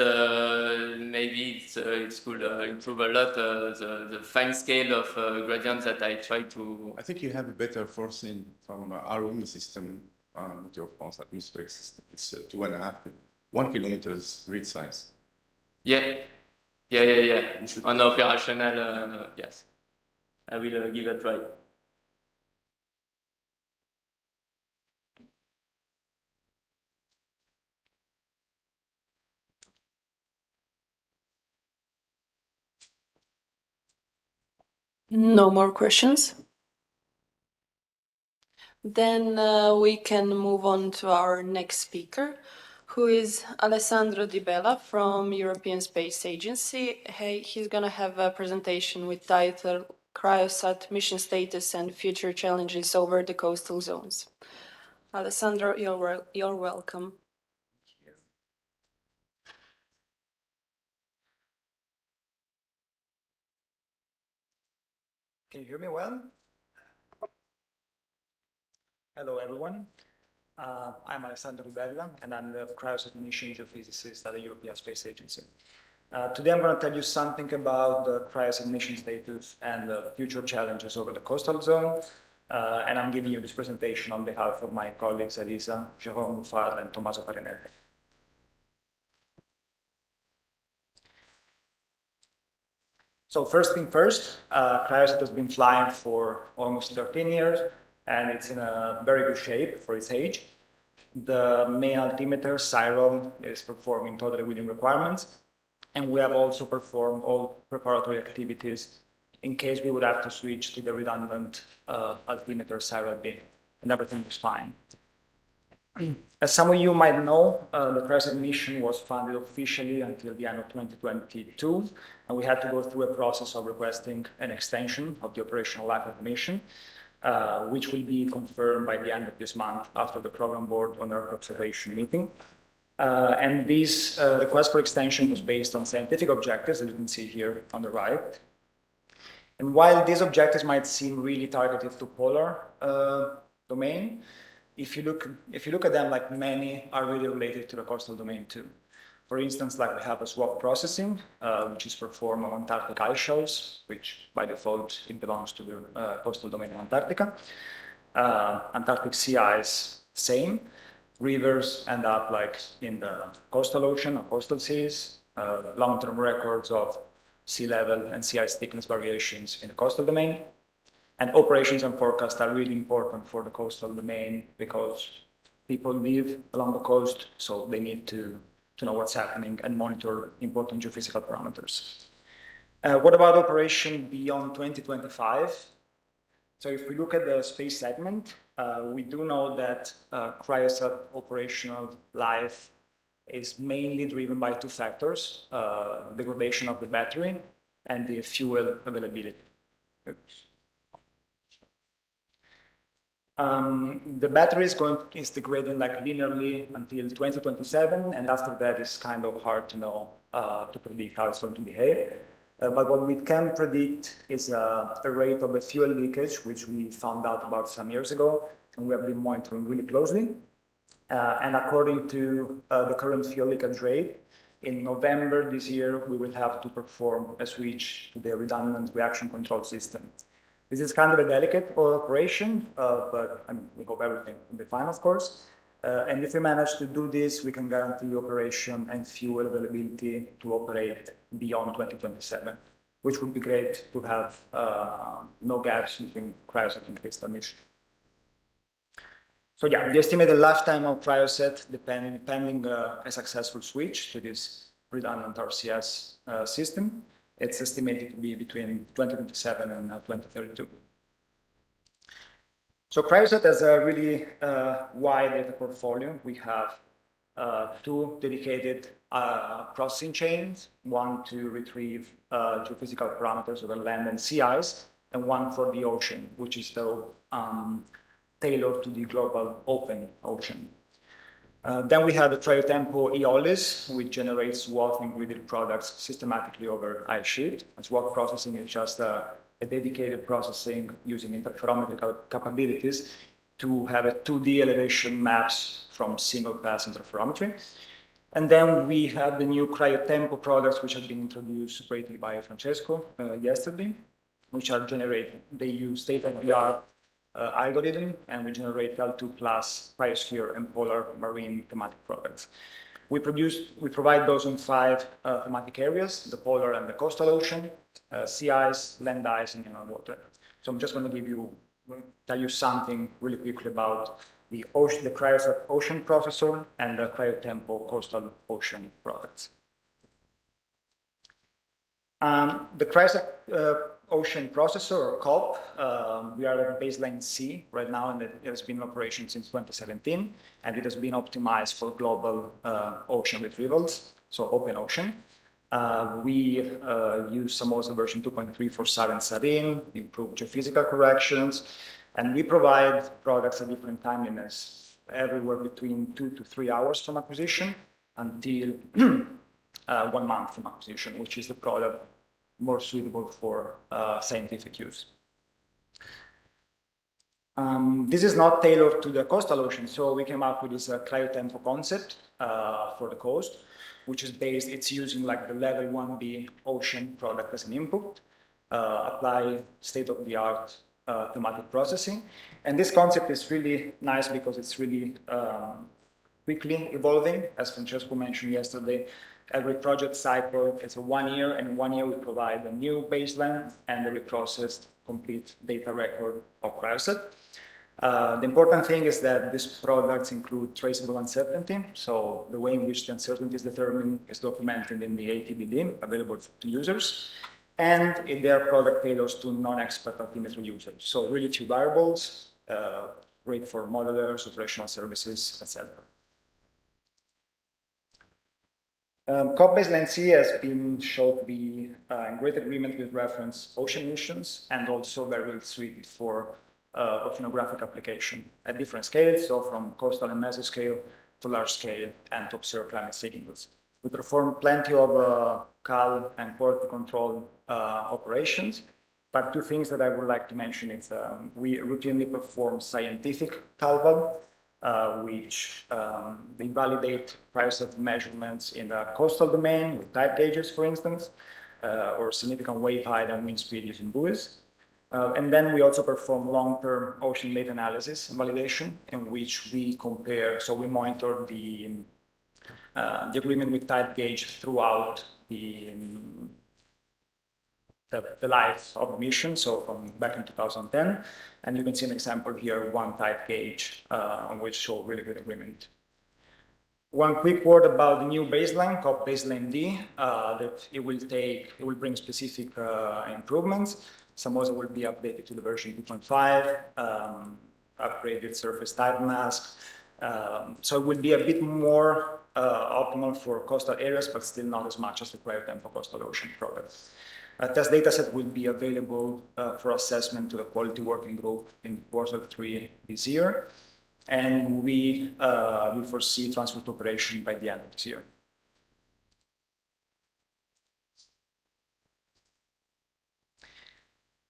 maybe it could improve a lot the fine scale of gradients that I try to. I think you have a better forcing from our own system with your pulse atmospheric system. It's 1 kilometer is grid size. Yeah. On operational, yes. I will give it a try. No more questions? Then we can move on to our next speaker, who is Alessandro Di Bella from European Space Agency. He's going to have a presentation with title Cryosat Mission Status and Future Challenges over the Coastal Zones. Alessandro, you're welcome. Can you hear me well? Hello, everyone. I'm Alessandro Ribella, and I'm the Cryosat Mission Geophysicist at the European Space Agency. Today, I'm going to tell you something about the Cryosat mission status and the future challenges over the coastal zone. And I'm giving you this presentation on behalf of my colleagues at ESA, Jérôme Muffard and Tommaso Farinelli. So first thing first, Cryosat has been flying for almost 13 years, and it's in a very good shape for its age. The main altimeter, Cyril, is performing totally within requirements, and we have also performed all preparatory activities in case we would have to switch to the redundant altimeter, Cyril B, and everything was fine. As some of you might know, the Cryosat mission was funded officially until the end of 2022, and we had to go through a process of requesting an extension of the operational life of the mission, which will be confirmed by the end of this month after the program board on Earth observation meeting. And this request for extension was based on scientific objectives, as you can see here on the right. And while these objectives might seem really targeted to polar domain, if you look at them, like many are really related to the coastal domain too. For instance, like we have a swap processing, which is performed on Antarctic ice shelves, which by default it belongs to the coastal domain of Antarctica. Antarctic sea ice, same. Rivers end up like in the coastal ocean or coastal seas. Long-term records of sea level and sea ice thickness variations in the coastal domain. And operations and forecasts are really important for the coastal domain because people live along the coast, so they need to know what's happening and monitor important geophysical parameters. What about operation beyond 2025? So if we look at the space segment, we do know that Cryosat operational life is mainly driven by two factors, degradation of the battery and the fuel availability. The battery is degrading like linearly until 2027, and after that it's kind of hard to know, to predict how it's going to behave. But what we can predict is a rate of the fuel leakage, which we found out about some years ago, and we have been monitoring really closely. And according to the current fuel leakage rate, in November this year, we will have to perform a switch to the redundant reaction control system. This is kind of a delicate operation, but I mean, we hope everything will be fine, of course. And if we manage to do this, we can guarantee operation and fuel availability to operate beyond 2027, which would be great to have no gaps between Cryosat and Crystal mission. So yeah, the estimated lifetime of Cryosat, pending a successful switch to this redundant RCS system, it's estimated to be between 2027 and 2032. So Cryosat has a really wide data portfolio. We have two dedicated processing chains, one to retrieve geophysical parameters over land and sea ice, and one for the ocean, which is still tailored to the global open ocean. Then we have the Cryotempo Eolis, which generates swath and gridded products systematically over ice sheet. Swath processing is just a dedicated processing using interferometric capabilities to have a 2D elevation maps from single pass interferometry. And then we have the new cryotempo products, which have been introduced greatly by Francesco yesterday, which are generated. They use state-of-the-art algorithm, and we generate L2 plus cryosphere and polar marine thematic products. We provide those in 5 thematic areas: the polar and the coastal ocean, sea ice, land ice, and inland water. So I'm just going to tell you something really quickly about the Cryosat Ocean Processor and the Cryotempo Coastal Ocean products. The Cryosat Ocean Processor, or COP, we are at baseline C right now, and it has been in operation since 2017, and it has been optimized for global ocean retrievals, so open ocean. We use Samoza version 2.3 for SAR and SARIN, improve geophysical corrections, and we provide products at different timeliness, everywhere between 2 to 3 hours from acquisition until 1 month from acquisition, which is the product more suitable for scientific use. This is not tailored to the coastal ocean, so we came up with this cryotempo concept for the coast, which is based, it's using like the level 1B ocean product as an input, apply state-of-the-art thematic processing. And this concept is really nice because it's really quickly evolving. As Francesco mentioned yesterday, every project cycle is a 1 year, and in 1 year we provide a new baseline and a reprocessed complete data record of Cryosat. The important thing is that these products include traceable uncertainty. So the way in which the uncertainty is determined is documented in the ATBD available to users, and in their product tailors to non-expert altimetry users. So really 2 variables, great for modelers, operational services, etc. COP baseline C has been shown to be in great agreement with reference ocean emissions, and also very well suited for oceanographic application at different scales, so from coastal and mesoscale to large scale, and to observe climate signals. We perform plenty of CAL and quality control operations, but 2 things that I would like to mention is we routinely perform scientific CAL, which they validate Cryosat measurements in the coastal domain with type gauges, for instance, or significant wave height and wind speed using buoys. And then we also perform long-term ocean data analysis and validation, in which we compare, so we monitor the agreement with type gauge throughout the life of the mission, so from back in 2010. And you can see an example here, 1 type gauge, on which show really good agreement. 1 quick word about the new baseline, COP baseline D, that it will bring specific improvements. Samoza will be updated to the version 2.5, upgraded surface type mask. So it will be a bit more optimal for coastal areas, but still not as much as the Cryotempo Coastal Ocean product. Test dataset will be available for assessment to the quality working group in Q3 this year. And we foresee transfer to operation by the end of this year.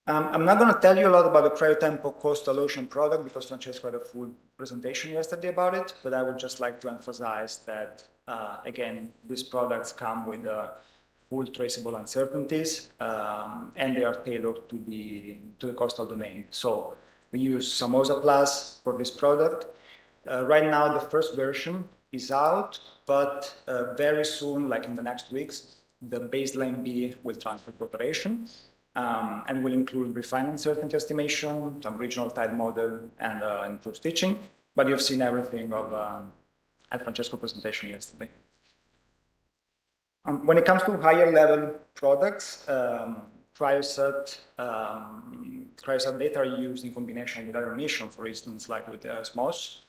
I'm not going to tell you a lot about the Cryotempo Coastal Ocean product because Francesco had a full presentation yesterday about it, but I would just like to emphasize that, again, these products come with full traceable uncertainties, and they are tailored to the coastal domain. So we use Samoza Plus for this product. Right now, the first version is out, but very soon, like in the next weeks, the baseline B will transfer to operation. And will include refined uncertainty estimation, some regional tide model, and improved stitching. But you've seen everything at Francesco's presentation yesterday. When it comes to higher level products, Cryosat data are used in combination with other missions, for instance, like with SMOS,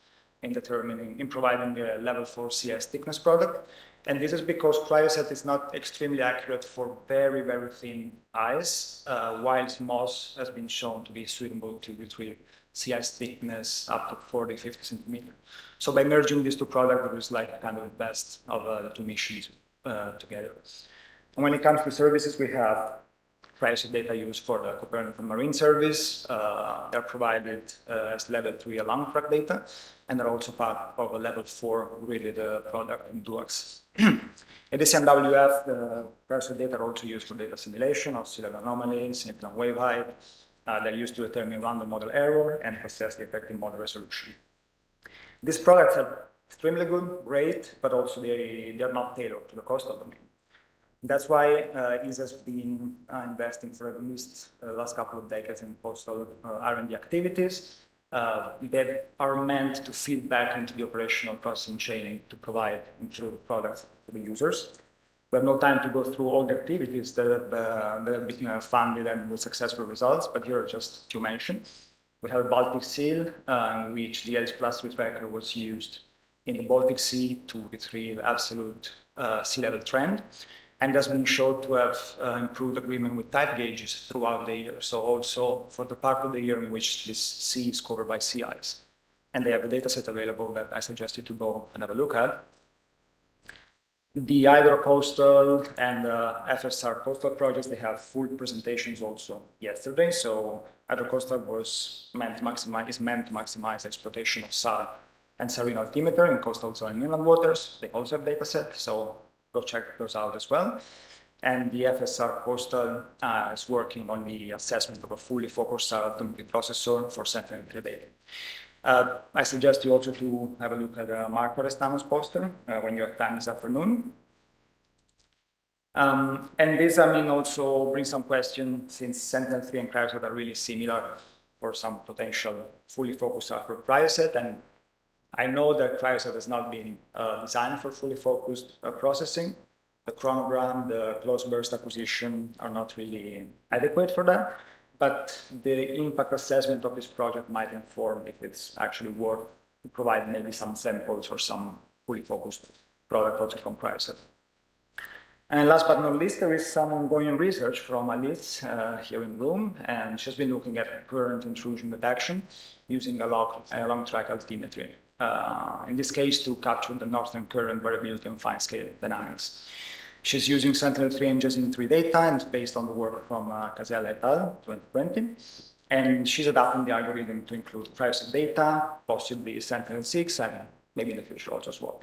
in providing a level 4 CS thickness product. And this is because Cryosat is not extremely accurate for very, very thin ice, while SMOS has been shown to be suitable to retrieve sea ice thickness up to 40, 50 centimeters. So by merging these 2 products, it is like kind of the best of the 2 missions together. And when it comes to services, we have cryosat data used for the Copernican Marine Service. They're provided as level 3 along track data, and they're also part of a level 4 gridded product in DUAX. In the CMWF, the cryosat data are also used for data simulation of sea level anomalies, significant wave height. They're used to determine random model error and assess the effective model resolution. These products are extremely good, great, but also they're not tailored to the coastal domain. That's why ESA has been investing for at least the last couple of decades in coastal R&D activities that are meant to feed back into the operational processing chain to provide improved products to the users. We have no time to go through all the activities that have been funded and with successful results, but here are just to mention. We have a Baltic Seal, in which the ELIS Plus tracker was used in the Baltic Sea to retrieve absolute sea level trend, and has been shown to have improved agreement with tide gauges throughout the year. So also for the part of the year in which this sea is covered by sea ice. And they have a data set available that I suggest you to go and have a look at. The Hydrocoastal and FSR coastal projects, they have full presentations also yesterday. So Hydrocoastal is meant to maximize exploitation of SAR and sarin altimeter in coastal zone and inland waters. They also have data set, so go check those out as well. And the FSR coastal is working on the assessment of a fully focused SAR altimetry processor for Sentinel-3 data. I suggest you also to have a look at Marco Restano's poster when you have time this afternoon. And this, also brings some questions, since Sentinel-3 and cryosat are really similar for some potential fully focused SAR for cryosat. And I know that cryosat has not been designed for fully focused processing. The chronogram, the close burst acquisition are not really adequate for that. But the impact assessment of this project might inform if it's actually worth to provide maybe some samples or some fully focused product also from cryosat. And last but not least, there is some ongoing research from Alice here in Rome, and she's been looking at current intrusion detection using a long track altimetry. In this case, to capture the northern current variability and fine scale dynamics. She's using Sentinel-3 and JSON-3 data, and it's based on the work from Casella et al. 2020. And she's adapting the algorithm to include cryosat data, possibly Sentinel-6, and maybe in the future also SWAP.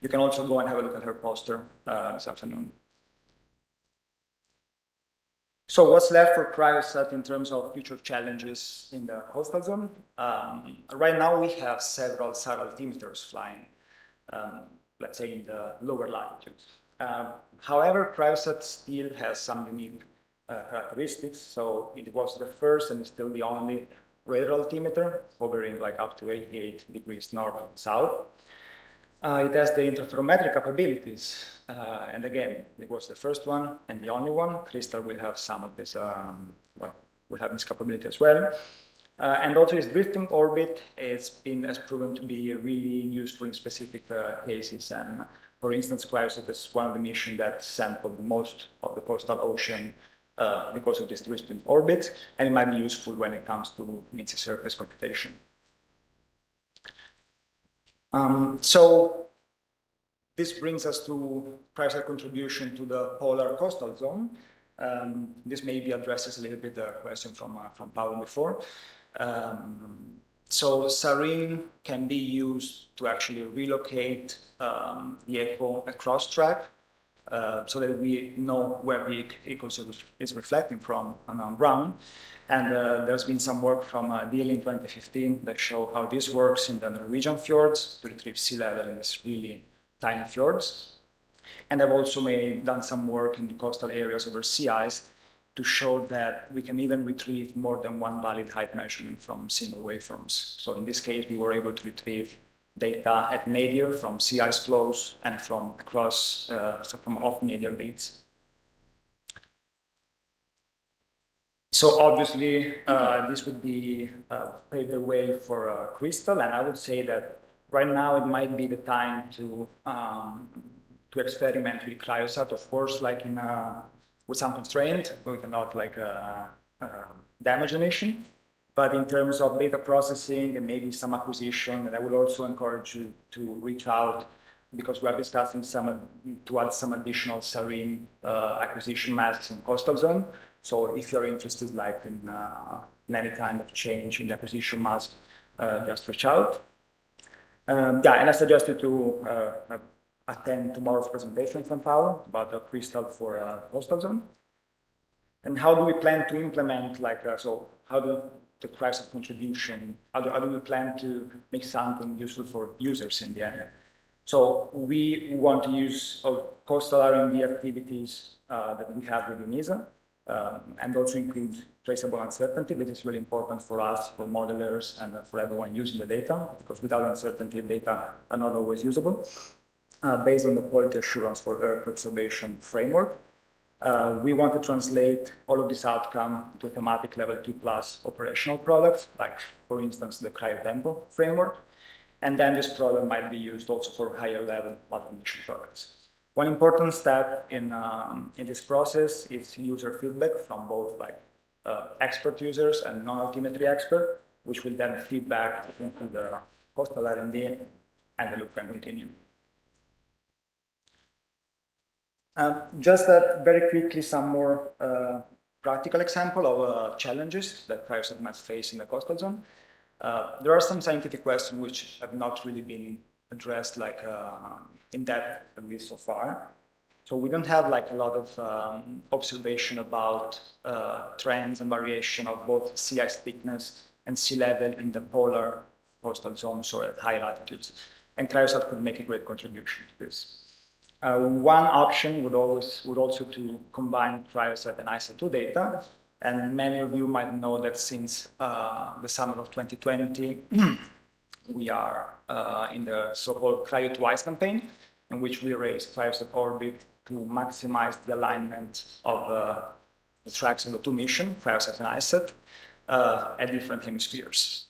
You can also go and have a look at her poster this afternoon. So what's left for cryosat in terms of future challenges in the coastal zone? Right now we have several SAR altimeters flying, let's say in the lower latitudes. However, cryosat still has some unique characteristics. So it was the first and still the only radar altimeter hovering like up to 88 degrees north and south. It has the interferometric capabilities, and again, it was the first one and the only one. Crystal will have some of this, will have this capability as well. And also its drifting orbit has proven to be really useful in specific cases. And for instance, cryosat is one of the missions that sampled most of the coastal ocean because of this drifting orbit, and it might be useful when it comes to mid-sea surface computation. So this brings us to cryosat contribution to the polar coastal zone. This maybe addresses a little bit the question from Paolo before. So SARIN can be used to actually relocate the echo across track so that we know where the echo is reflecting from on ground. And there's been some work from Deal in 2015 that show how this works in the Norwegian fjords to retrieve sea level in these really tiny fjords. And I've also done some work in the coastal areas over sea ice to show that we can even retrieve more than one valid height measurement from single waveforms. So in this case, we were able to retrieve data at nadir from sea ice flows and from across, so from off-nadir leads. So obviously, this would be pave the way for Crystal, and I would say that right now it might be the time to experiment with cryosat, of course, like with some constraint, we cannot damage a mission. But in terms of data processing and maybe some acquisition, and I would also encourage you to reach out because we are discussing to add some additional serine acquisition masks in coastal zone. So if you're interested like in any kind of change in the acquisition mask, just reach out. Yeah, and I suggest you to attend tomorrow's presentation from Paolo about the crystal for coastal zone. And how do we plan to implement, like, so how do the price of contribution, how do we plan to make something useful for users in the end? So we want to use coastal R&D activities that we have within ESA, and also include traceable uncertainty. This is really important for us, for modelers, and for everyone using the data, because without uncertainty, data are not always usable. Based on the quality assurance for Earth observation framework. We want to translate all of this outcome to thematic level 2+ operational products, like, for instance, the cryotempo framework. And then this product might be used also for higher level multi-mission products. One important step in this process is user feedback from both like expert users and non-altimetry expert, which will then feed back into the coastal R&D, and the loop can continue. Just very quickly, some more practical example of challenges that Cryosat must face in the coastal zone. There are some scientific questions which have not really been addressed like in depth, at least so far. So we don't have like a lot of observation about trends and variation of both sea ice thickness and sea level in the polar coastal zones or at high latitudes. And Cryosat could make a great contribution to this. One option would also to combine Cryosat and ISA2 data. And many of you might know that since the summer of 2020, we are in the so-called Cryo2Ice campaign, in which we raise Cryosat orbit to maximize the alignment of the tracks of the two missions, Cryosat and ISAT, at different hemispheres.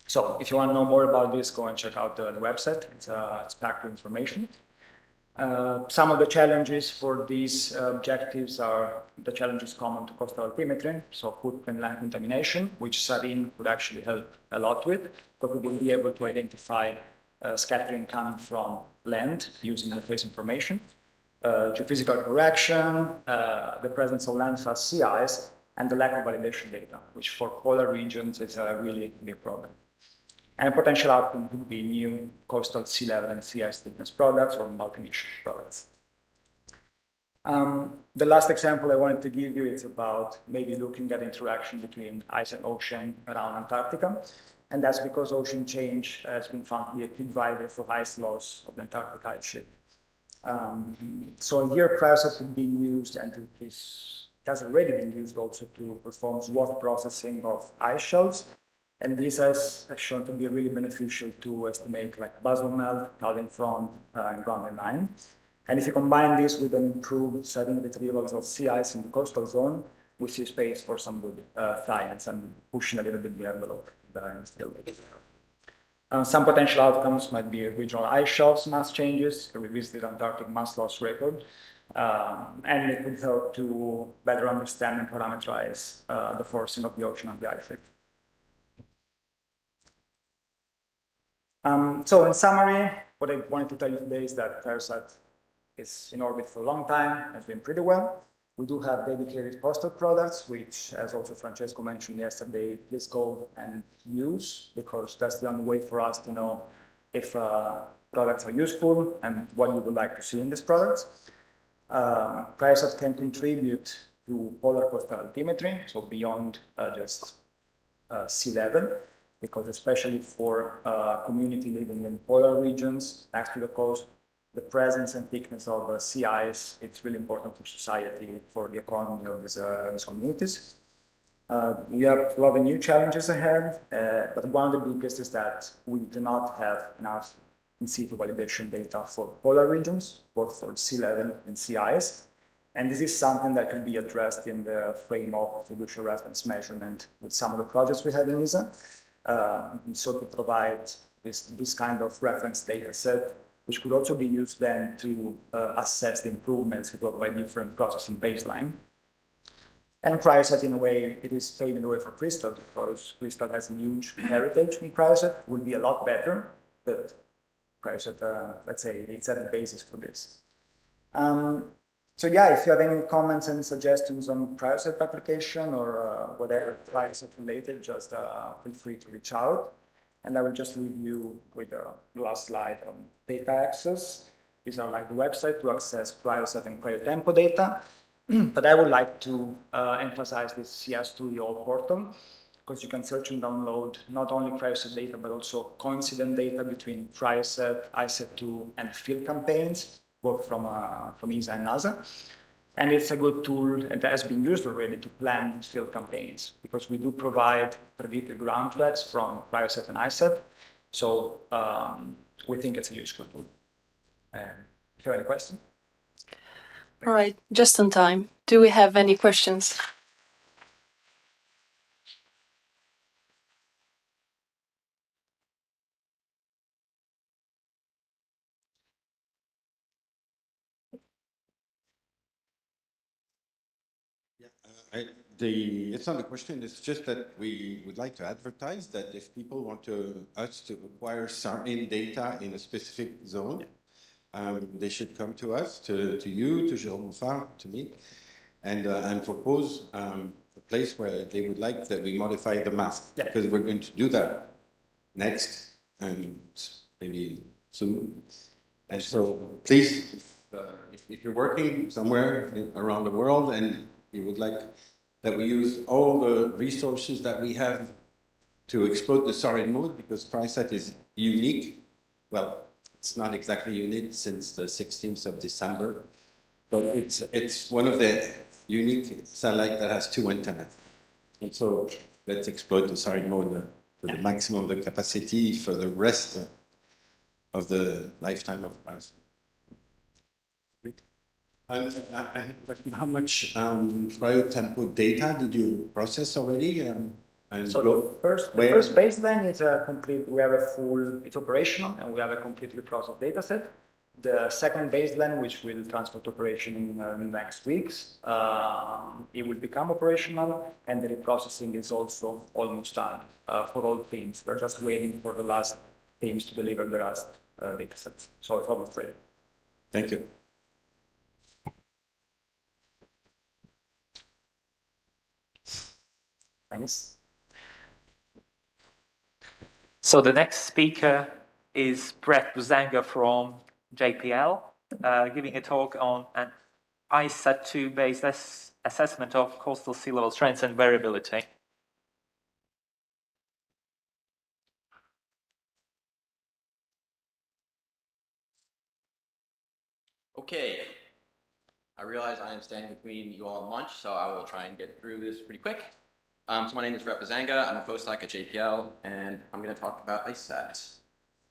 So if you want to know more about this, go and check out the website. It's packed with information. Some of the challenges for these objectives are the challenges common to coastal altimetry, so footprint line contamination, which ESA-ESRIN could actually help a lot with, because we will be able to identify scattering coming from land using the phase information, geophysical correction, the presence of landfall sea ice, and the lack of validation data, which for polar regions is a really big problem. And potential outcome could be new coastal sea level and sea ice thickness products or multi-mission products. The last example I wanted to give you is about maybe looking at interaction between ice and ocean around Antarctica. And that's because ocean change has been found to be a key driver for ice loss of the Antarctic ice sheet. So here Cryosat is being used, and it has already been used also to perform SWOT processing of ice shelves. And this has shown to be really beneficial to estimate like basal melt, cloud front, and ground line. And if you combine this with an improved sediment retrievals of sea ice in the coastal zone, we see space for some good science and pushing a little bit the envelope. Some potential outcomes might be regional ice shelves mass changes, a revisited Antarctic mass loss record, and it could help to better understand and parameterize the forcing of the ocean on the ice sheet. So in summary, what I wanted to tell you today is that Cryosat is in orbit for a long time, has been pretty well. We do have dedicated coastal products, which, as also Francesco mentioned yesterday, please go and use, because that's the only way for us to know if products are useful and what you would like to see in these products. Cryosat can contribute to polar coastal altimetry, so beyond just sea level, because especially for community living in polar regions next to the coast, the presence and thickness of sea ice, it's really important for society, for the economy of these communities. We have a lot of new challenges ahead, but one of the biggest is that we do not have enough in situ validation data for polar regions, both for sea level and sea ice. And this is something that can be addressed in the framework of fiduciary reference measurement with some of the projects we have in ESA. So to provide this kind of reference data set, which could also be used then to assess the improvements by different processing baseline. And Cryosat, in a way, it is paving the way for Crystal, because Crystal has a huge heritage in Cryosat, would be a lot better, but Cryoset, let's say, it's at the basis for this. So yeah, if you have any comments and suggestions on Cryoset application or whatever Cryoset related, just feel free to reach out. And I will just leave you with the last slide on data access. These are like the website to access Cryoset and cryotempo data. But I would like to emphasize this CS2EO portal, because you can search and download not only Cryoset data, but also coincident data between Cryoset, ISET2, and field campaigns, both from ESA and NASA. And it's a good tool that has been used already to plan field campaigns, because we do provide predicted ground threats from Cryoset and ISET. So we think it's a useful tool. If you have any questions? All right, just on time. Do we have any questions? It's not a question, it's just that we would like to advertise that if people want us to acquire SARIN data in a specific zone, they should come to us, to you, to Jérôme Farr, to me, and propose a place where they would like that we modify the mask, because we're going to do that next, and maybe soon. And so please, if you're working somewhere around the world and you would like that we use all the resources that we have to exploit the SARIN mode, because Cryoset is unique. Well, it's not exactly unique since the 16th of December, but it's one of the unique satellites that has 2 antennas. And so let's exploit the SARIN mode to the maximum of the capacity for the rest of the lifetime of Cryoset. How much cryotempo data did you process already? So the first baseline is a complete, we have a full, it's operational, and we have a completely processed data set. The second baseline, which will transfer to operation in the next weeks, it will become operational, and the reprocessing is also almost done for all teams. We're just waiting for the last teams to deliver the last data sets. So it's almost ready. Thank you. Thanks. So the next speaker is Brett Buzanga from JPL, giving a talk on an ISAT2 based assessment of coastal sea level trends and variability. Okay. I realize I am standing between you all and lunch, so I will try and get through this pretty quick. So my name is Brett Buzanga. I'm a postdoc at JPL, and I'm going to talk about ISAT.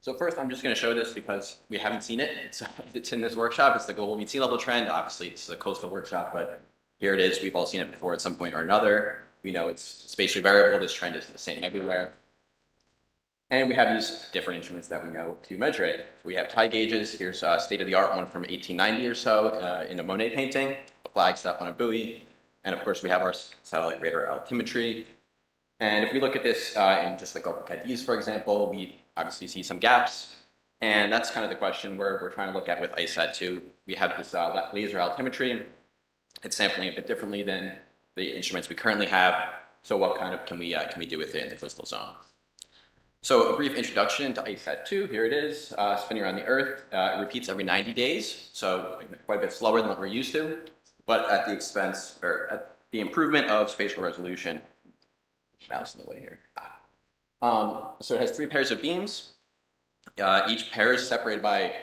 So first, I'm just going to show this because we haven't seen it. It's in this workshop. It's the global mean sea level trend. Obviously, it's a coastal workshop, but here it is. We've all seen it before at some point or another. We know it's spatially variable. This trend is the same everywhere. And we have these different instruments that we know to measure it. We have tide gauges. Here's a state-of-the-art one from 1890 or so in a Monet painting, a flag stuff on a buoy. And of course, we have our satellite radar altimetry. And if we look at this in just the Gulf of Cadiz, for example, we obviously see some gaps. And that's kind of the question we're trying to look at with ISAT2. We have this laser altimetry. It's sampling a bit differently than the instruments we currently have. So what kind of can we do with it in the coastal zone? So a brief introduction to ISAT2. Here it is, spinning around the Earth. It repeats every 90 days, so quite a bit slower than what we're used to, but at the expense, or at the improvement of spatial resolution. Mouse in the way here. So it has 3 pairs of beams. Each pair is separated by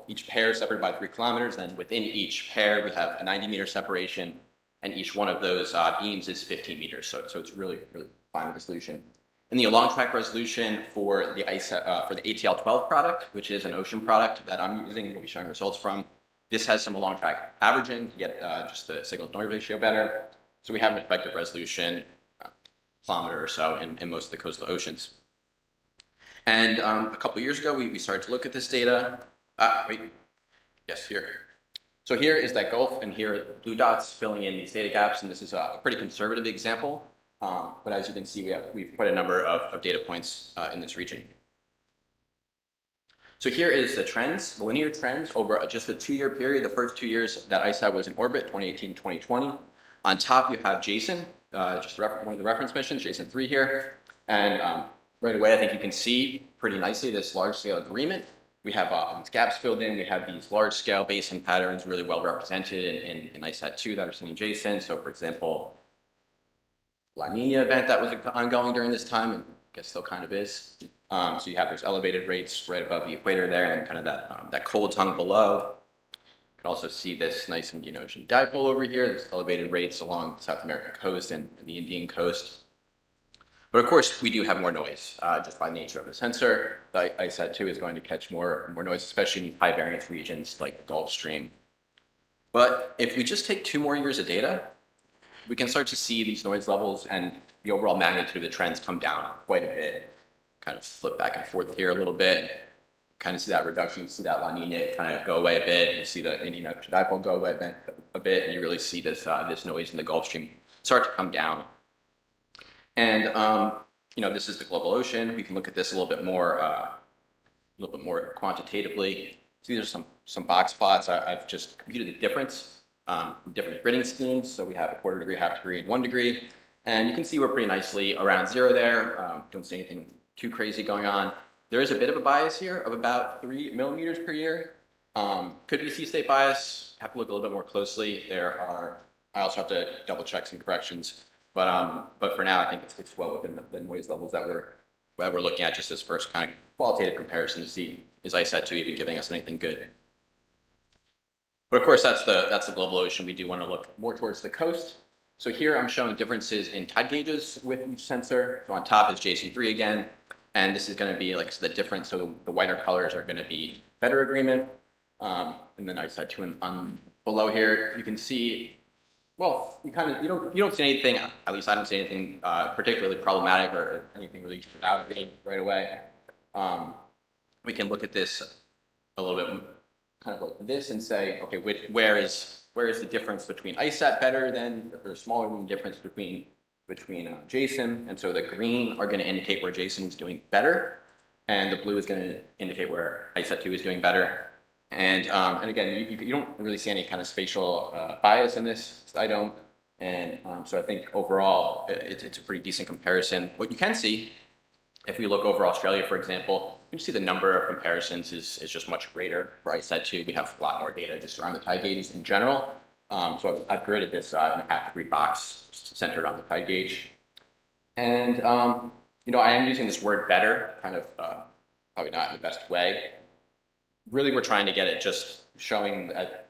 each pair is separated by 3 kilometers, and within each pair we have a 90-meter separation, and each one of those beams is 15 meters, so it's really, really fine resolution. And the along track resolution for the ATL12 product, which is an ocean product that I'm using, we'll be showing results from. This has some along track averaging to get just the signal to noise ratio better. So we have an effective resolution, kilometer or so in most of the coastal oceans. And a couple of years ago, we started to look at this data. Yes, here. So here is that Gulf, and here are the blue dots filling in these data gaps, and this is a pretty conservative example. But as you can see, we've put a number of data points in this region. So here is the trends, the linear trends over just a 2-year period. The first 2 years that ISAT was in orbit, 2018, 2020. On top, you have Jason, just one of the reference missions, Jason 3 here. And right away, I think you can see pretty nicely this large-scale agreement. We have these gaps filled in. We have these large-scale basin patterns really well represented in ISAT 2 that are seen in Jason. So, for example, La Nina event that was ongoing during this time, and I guess still kind of is. So you have those elevated rates right above the equator there, and kind of that cold tongue below. You can also see this nice Indian Ocean dipole over here. There's elevated rates along the South American coast and the Indian coast. But of course, we do have more noise just by nature of the sensor. The ISAT-2 is going to catch more noise, especially in high variance regions like the Gulf Stream. But if we just take 2 more years of data, we can start to see these noise levels and the overall magnitude of the trends come down quite a bit. Kind of flip back and forth here a little bit. Kind of see that reduction, you see that La Nina kind of go away a bit. You see the Indian Ocean dipole go away a bit, and you really see this noise in the Gulf Stream start to come down. And you know, this is the global ocean. We can look at this a little bit more quantitatively. So these are some box plots. I've just computed the difference, different gridding schemes. So we have a 1/4 degree, 1/2 degree, and 1 degree. And you can see we're pretty nicely around 0 there. Don't see anything too crazy going on. There is a bit of a bias here of about 3 millimeters per year. Could be sea-state bias. Have to look a little bit more closely. I also have to double check some corrections. But for now, I think it's well within the noise levels that we're looking at, just this first kind of qualitative comparison to see, is ISAT-2 even giving us anything good? But of course, that's the global ocean. We do want to look more towards the coast. So here I'm showing differences in tide gauges with each sensor. So on top is JC3 again, and this is going to be like the difference. So the whiter colors are going to be better agreement, and then ISAT-2 on below here, you can see. Well, you don't see anything. At least I don't see anything particularly problematic or anything really out of date right away. We can look at this a little bit, kind of like this, and say, okay, where is the difference between ISAT better than, or smaller than the difference between Jason? And so the green are going to indicate where Jason is doing better, and the blue is going to indicate where ISAT-2 is doing better. And again, you don't really see any kind of spatial bias in this. I don't. And so I think overall, it's a pretty decent comparison. What you can see, if we look over Australia, for example, you can see the number of comparisons is just much greater for ISAT-2. We have a lot more data just around the tide gauges in general. So I've gridded this in a 1/2 degree box centered on the tide gauge. And, you know, I am using this word better, kind of probably not in the best way. Really, we're trying to get it just showing that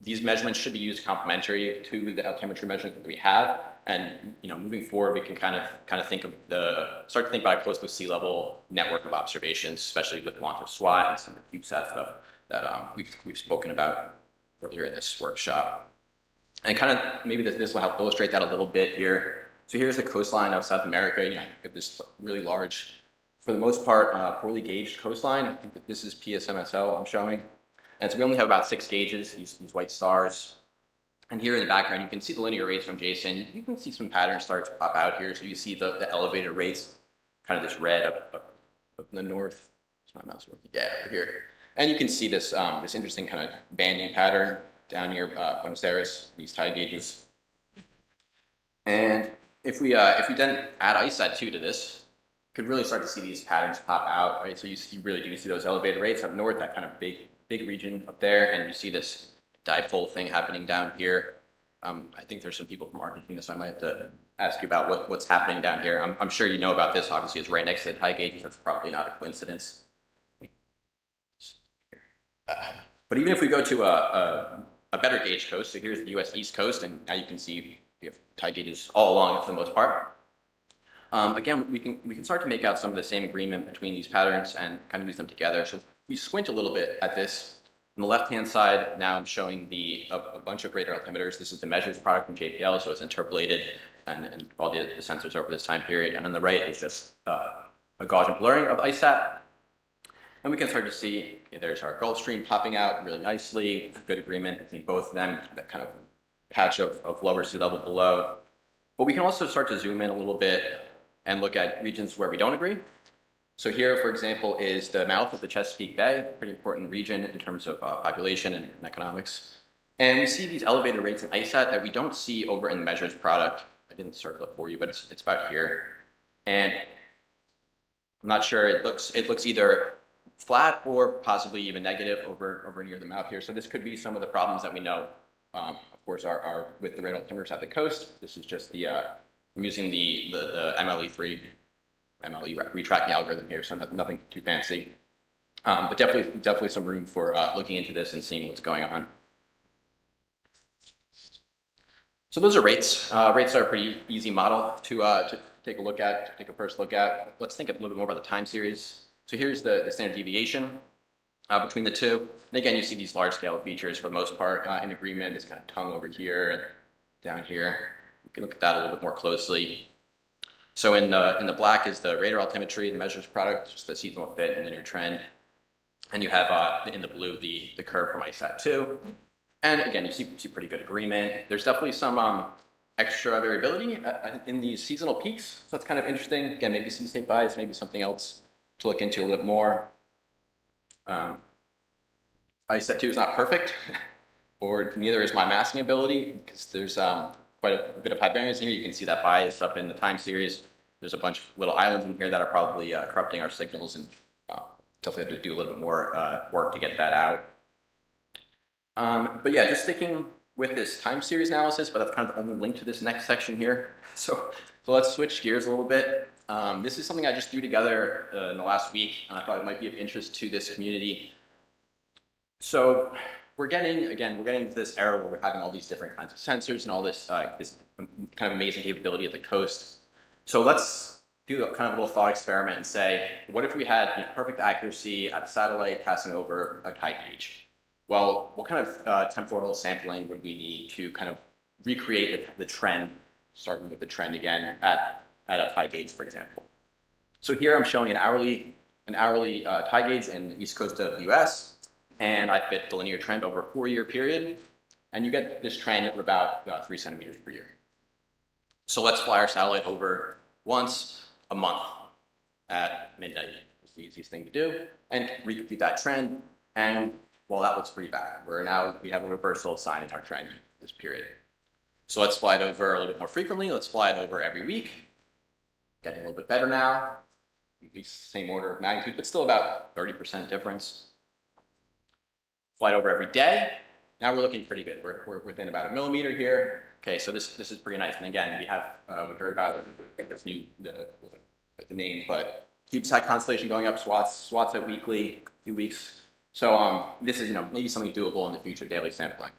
these measurements should be used complementary to the altimetry measurements that we have. And, you know, moving forward, we can kind of think of start to think about a close to sea level network of observations, especially with want of SWAT and some of the CubeSat stuff that we've spoken about earlier in this workshop. And kind of maybe this will help illustrate that a little bit here. So here's the coastline of South America. You know, you have this really large, for the most part, poorly gauged coastline. I think that this is PSMSL I'm showing. And so we only have about 6 gauges, these white stars. And here in the background, you can see the linear rates from Jason. You can see some patterns start to pop out here. So you see the elevated rates, kind of this red up in the north. Is my mouse working? Yeah, over here. And you can see this interesting kind of banding pattern down near Buenos Aires, these tide gauges. And if we then add ISAT-2 to this, you could really start to see these patterns pop out, right? So you really do see those elevated rates up north, that kind of big region up there, and you see this dipole thing happening down here. I think there's some people from Argentina, so I might have to ask you about what's happening down here. I'm sure you know about this. Obviously, it's right next to the tide gauge. That's probably not a coincidence. But even if we go to a better gauge coast, so here's the U.S. East Coast, and now you can see we have tide gauges all along for the most part. Again, we can start to make out some of the same agreement between these patterns and kind of use them together. So if we squint a little bit at this. On the left-hand side, now I'm showing a bunch of radar altimeters. This is the measures product from JPL, so it's interpolated and all the sensors over this time period. And on the right is just a Gaussian blurring of ISAT. And we can start to see there's our Gulf Stream popping out really nicely. Good agreement between both of them, that kind of patch of lower sea level below. But we can also start to zoom in a little bit and look at regions where we don't agree. So here, for example, is the mouth of the Chesapeake Bay, pretty important region in terms of population and economics. And we see these elevated rates in ISAT that we don't see over in the measures product. I didn't circle it for you, but it's about here. And I'm not sure, it looks either flat or possibly even negative over near the mouth here. So this could be some of the problems that we know, of course, are with the radar altimeters at the coast. This is just the, I'm using the MLE3, MLE retracting algorithm here, so nothing too fancy. But definitely some room for looking into this and seeing what's going on. So those are rates. Rates are a pretty easy model to take a look at, take a first look at. Let's think a little bit more about the time series. So here's the standard deviation between the two. And again, you see these large scale features for the most part in agreement. This kind of tongue over here and down here. You can look at that a little bit more closely. So in the black is the radar altimetry, the measures product, just the seasonal fit and linear trend. And you have in the blue the curve from ISAT2. And again, you see pretty good agreement. There's definitely some extra variability in these seasonal peaks. So that's kind of interesting. Again, maybe some state bias, maybe something else to look into a little bit more. ISAT2 is not perfect, or neither is my masking ability, because there's quite a bit of high variance here. You can see that bias up in the time series. There's a bunch of little islands in here that are probably corrupting our signals, and definitely have to do a little bit more work to get that out. But yeah, just sticking with this time series analysis, but that's kind of the only link to this next section here. So let's switch gears a little bit. This is something I just threw together in the last week, and I thought it might be of interest to this community. So we're getting into this era where we're having all these different kinds of sensors and all this this kind of amazing capability at the coast. So let's do a kind of a little thought experiment and say, what if we had perfect accuracy at a satellite passing over a tide gauge? Well, what kind of temporal sampling would we need to kind of recreate the trend, starting with the trend again at a tide gauge, for example? So here I'm showing an hourly tide gauge in the east coast of the US, and I fit the linear trend over a 4-year period, and you get this trend at about 3 centimeters per year. So let's fly our satellite over once a month at midnight. It's the easiest thing to do, and repeat that trend, and well, that looks pretty bad. We have a reversal sign in our trend this period. So let's fly it over a little bit more frequently. Let's fly it over every week. Getting a little bit better now. At least same order of magnitude, but still about 30% difference. Fly it over every day. Now we're looking pretty good. We're within about 1 millimeter here. Okay, so this is pretty nice. And again, we heard about the name, but CubeSat constellation going up, SWATs at weekly, 2 weeks. So this is maybe something doable in the future, daily sampling.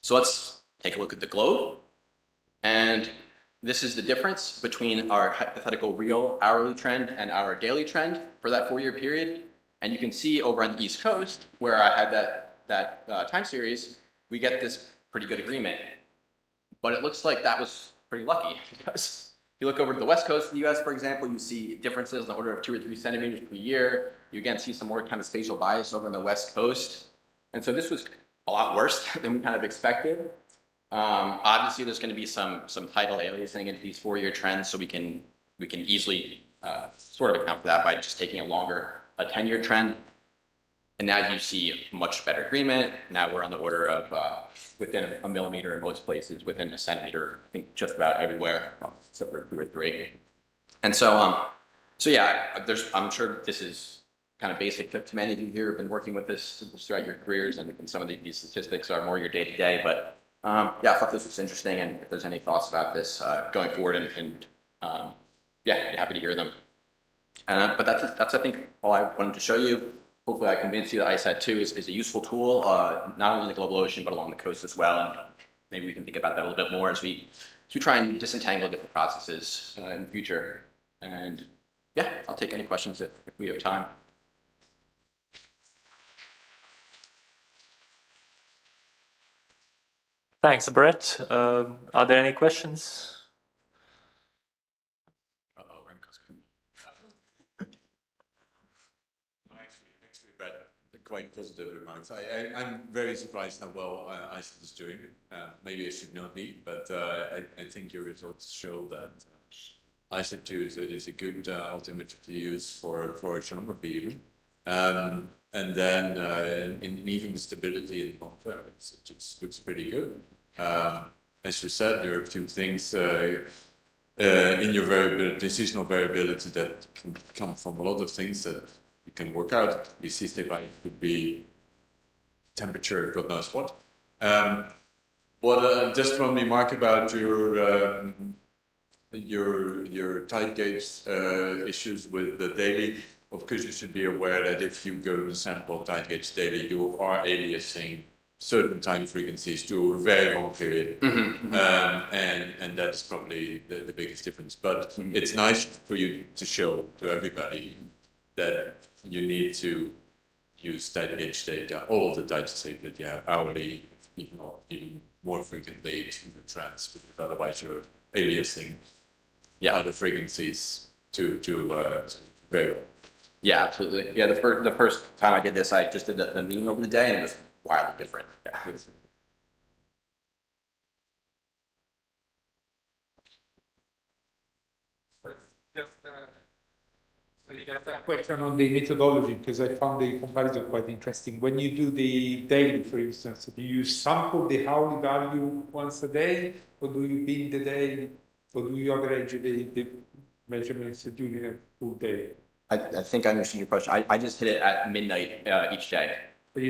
So let's take a look at the globe. And this is the difference between our hypothetical real hourly trend and our daily trend for that 4-year period. And you can see over on the East Coast, where I had that time series, we get this pretty good agreement. But it looks like that was pretty lucky, because if you look over to the West Coast of the US, for example, you see differences in the order of 2 or 3 centimeters per year. You again see some more kind of spatial bias over on the West Coast. And so this was a lot worse than we kind of expected. Obviously, there's going to be some tidal aliasing into these 4-year trends, so we can easily sort of account for that by just taking a 10-year trend. And now you see much better agreement. Now we're on the order of within 1 millimeter in most places, within 1 centimeter, I think just about everywhere, except for 2 or 3. And so yeah, I'm sure this is kind of basic to many of you here who have been working with this throughout your careers, and some of these statistics are more your day-to-day. But yeah, I thought this was interesting, and if there's any thoughts about this going forward, and yeah, happy to hear them. But that's I think all I wanted to show you. Hopefully I convinced you that ISAT2 is a useful tool, not only in the global ocean, but along the coast as well. And maybe we can think about that a little bit more as we try and disentangle different processes in the future. And yeah, I'll take any questions if we have time. Thanks, Brett. Are there any questions? Quite positive remarks. I'm very surprised how well ISAT is doing. Maybe I should not be, but I think your results show that ISO2 is a good altimeter to use for oceanography even. And then in even stability in long term, it just looks pretty good. As you said, there are a few things in your variability, decisional variability that can come from a lot of things that you can work out. EC stability could be temperature, God knows what. Just one remark about your tight gauge issues with the daily. Of course, you should be aware that if you go to sample tight gauge daily, you are aliasing certain time frequencies to a very long period. And that's probably the biggest difference. But it's nice for you to show to everybody that you need to use tight gauge data, all of the tight gauge data that you have hourly, if not even more frequently to the trends, because otherwise you're aliasing other frequencies to very well. Yeah, absolutely. Yeah, the first time I did this, I just did the mean over the day, and it was wildly different. Yeah. Question on the methodology, because I found the comparison quite interesting. When you do the daily, for instance, do you sample the hourly value once a day, or do you bin the day, or do you average the measurements during a full day? I think I understand your question. I just hit it at midnight each day.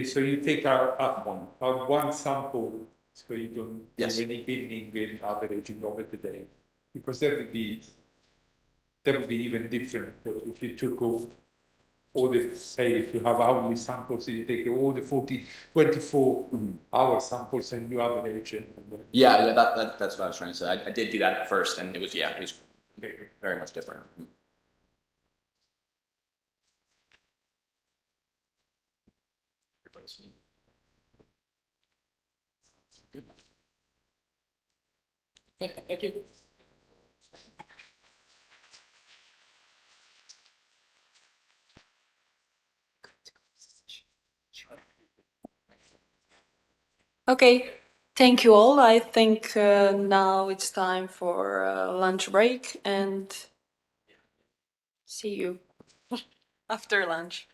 So you take out one sample, so you don't Yes. do any binning and averaging over the day, because that would be even different if you took all the, say, if you have hourly samples, you take all the 24-hour samples and you average it. Yeah, that's what I was trying to say. I did do that at first, and it was very much different. Okay, thank you. Okay, thank you all. I think now it's time for lunch break and see you after lunch.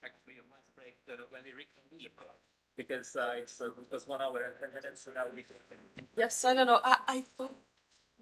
Actually, a lunch break when we reconvene, because it was 1 hour and 10 minutes, so now we. Yes, I don't know. I thought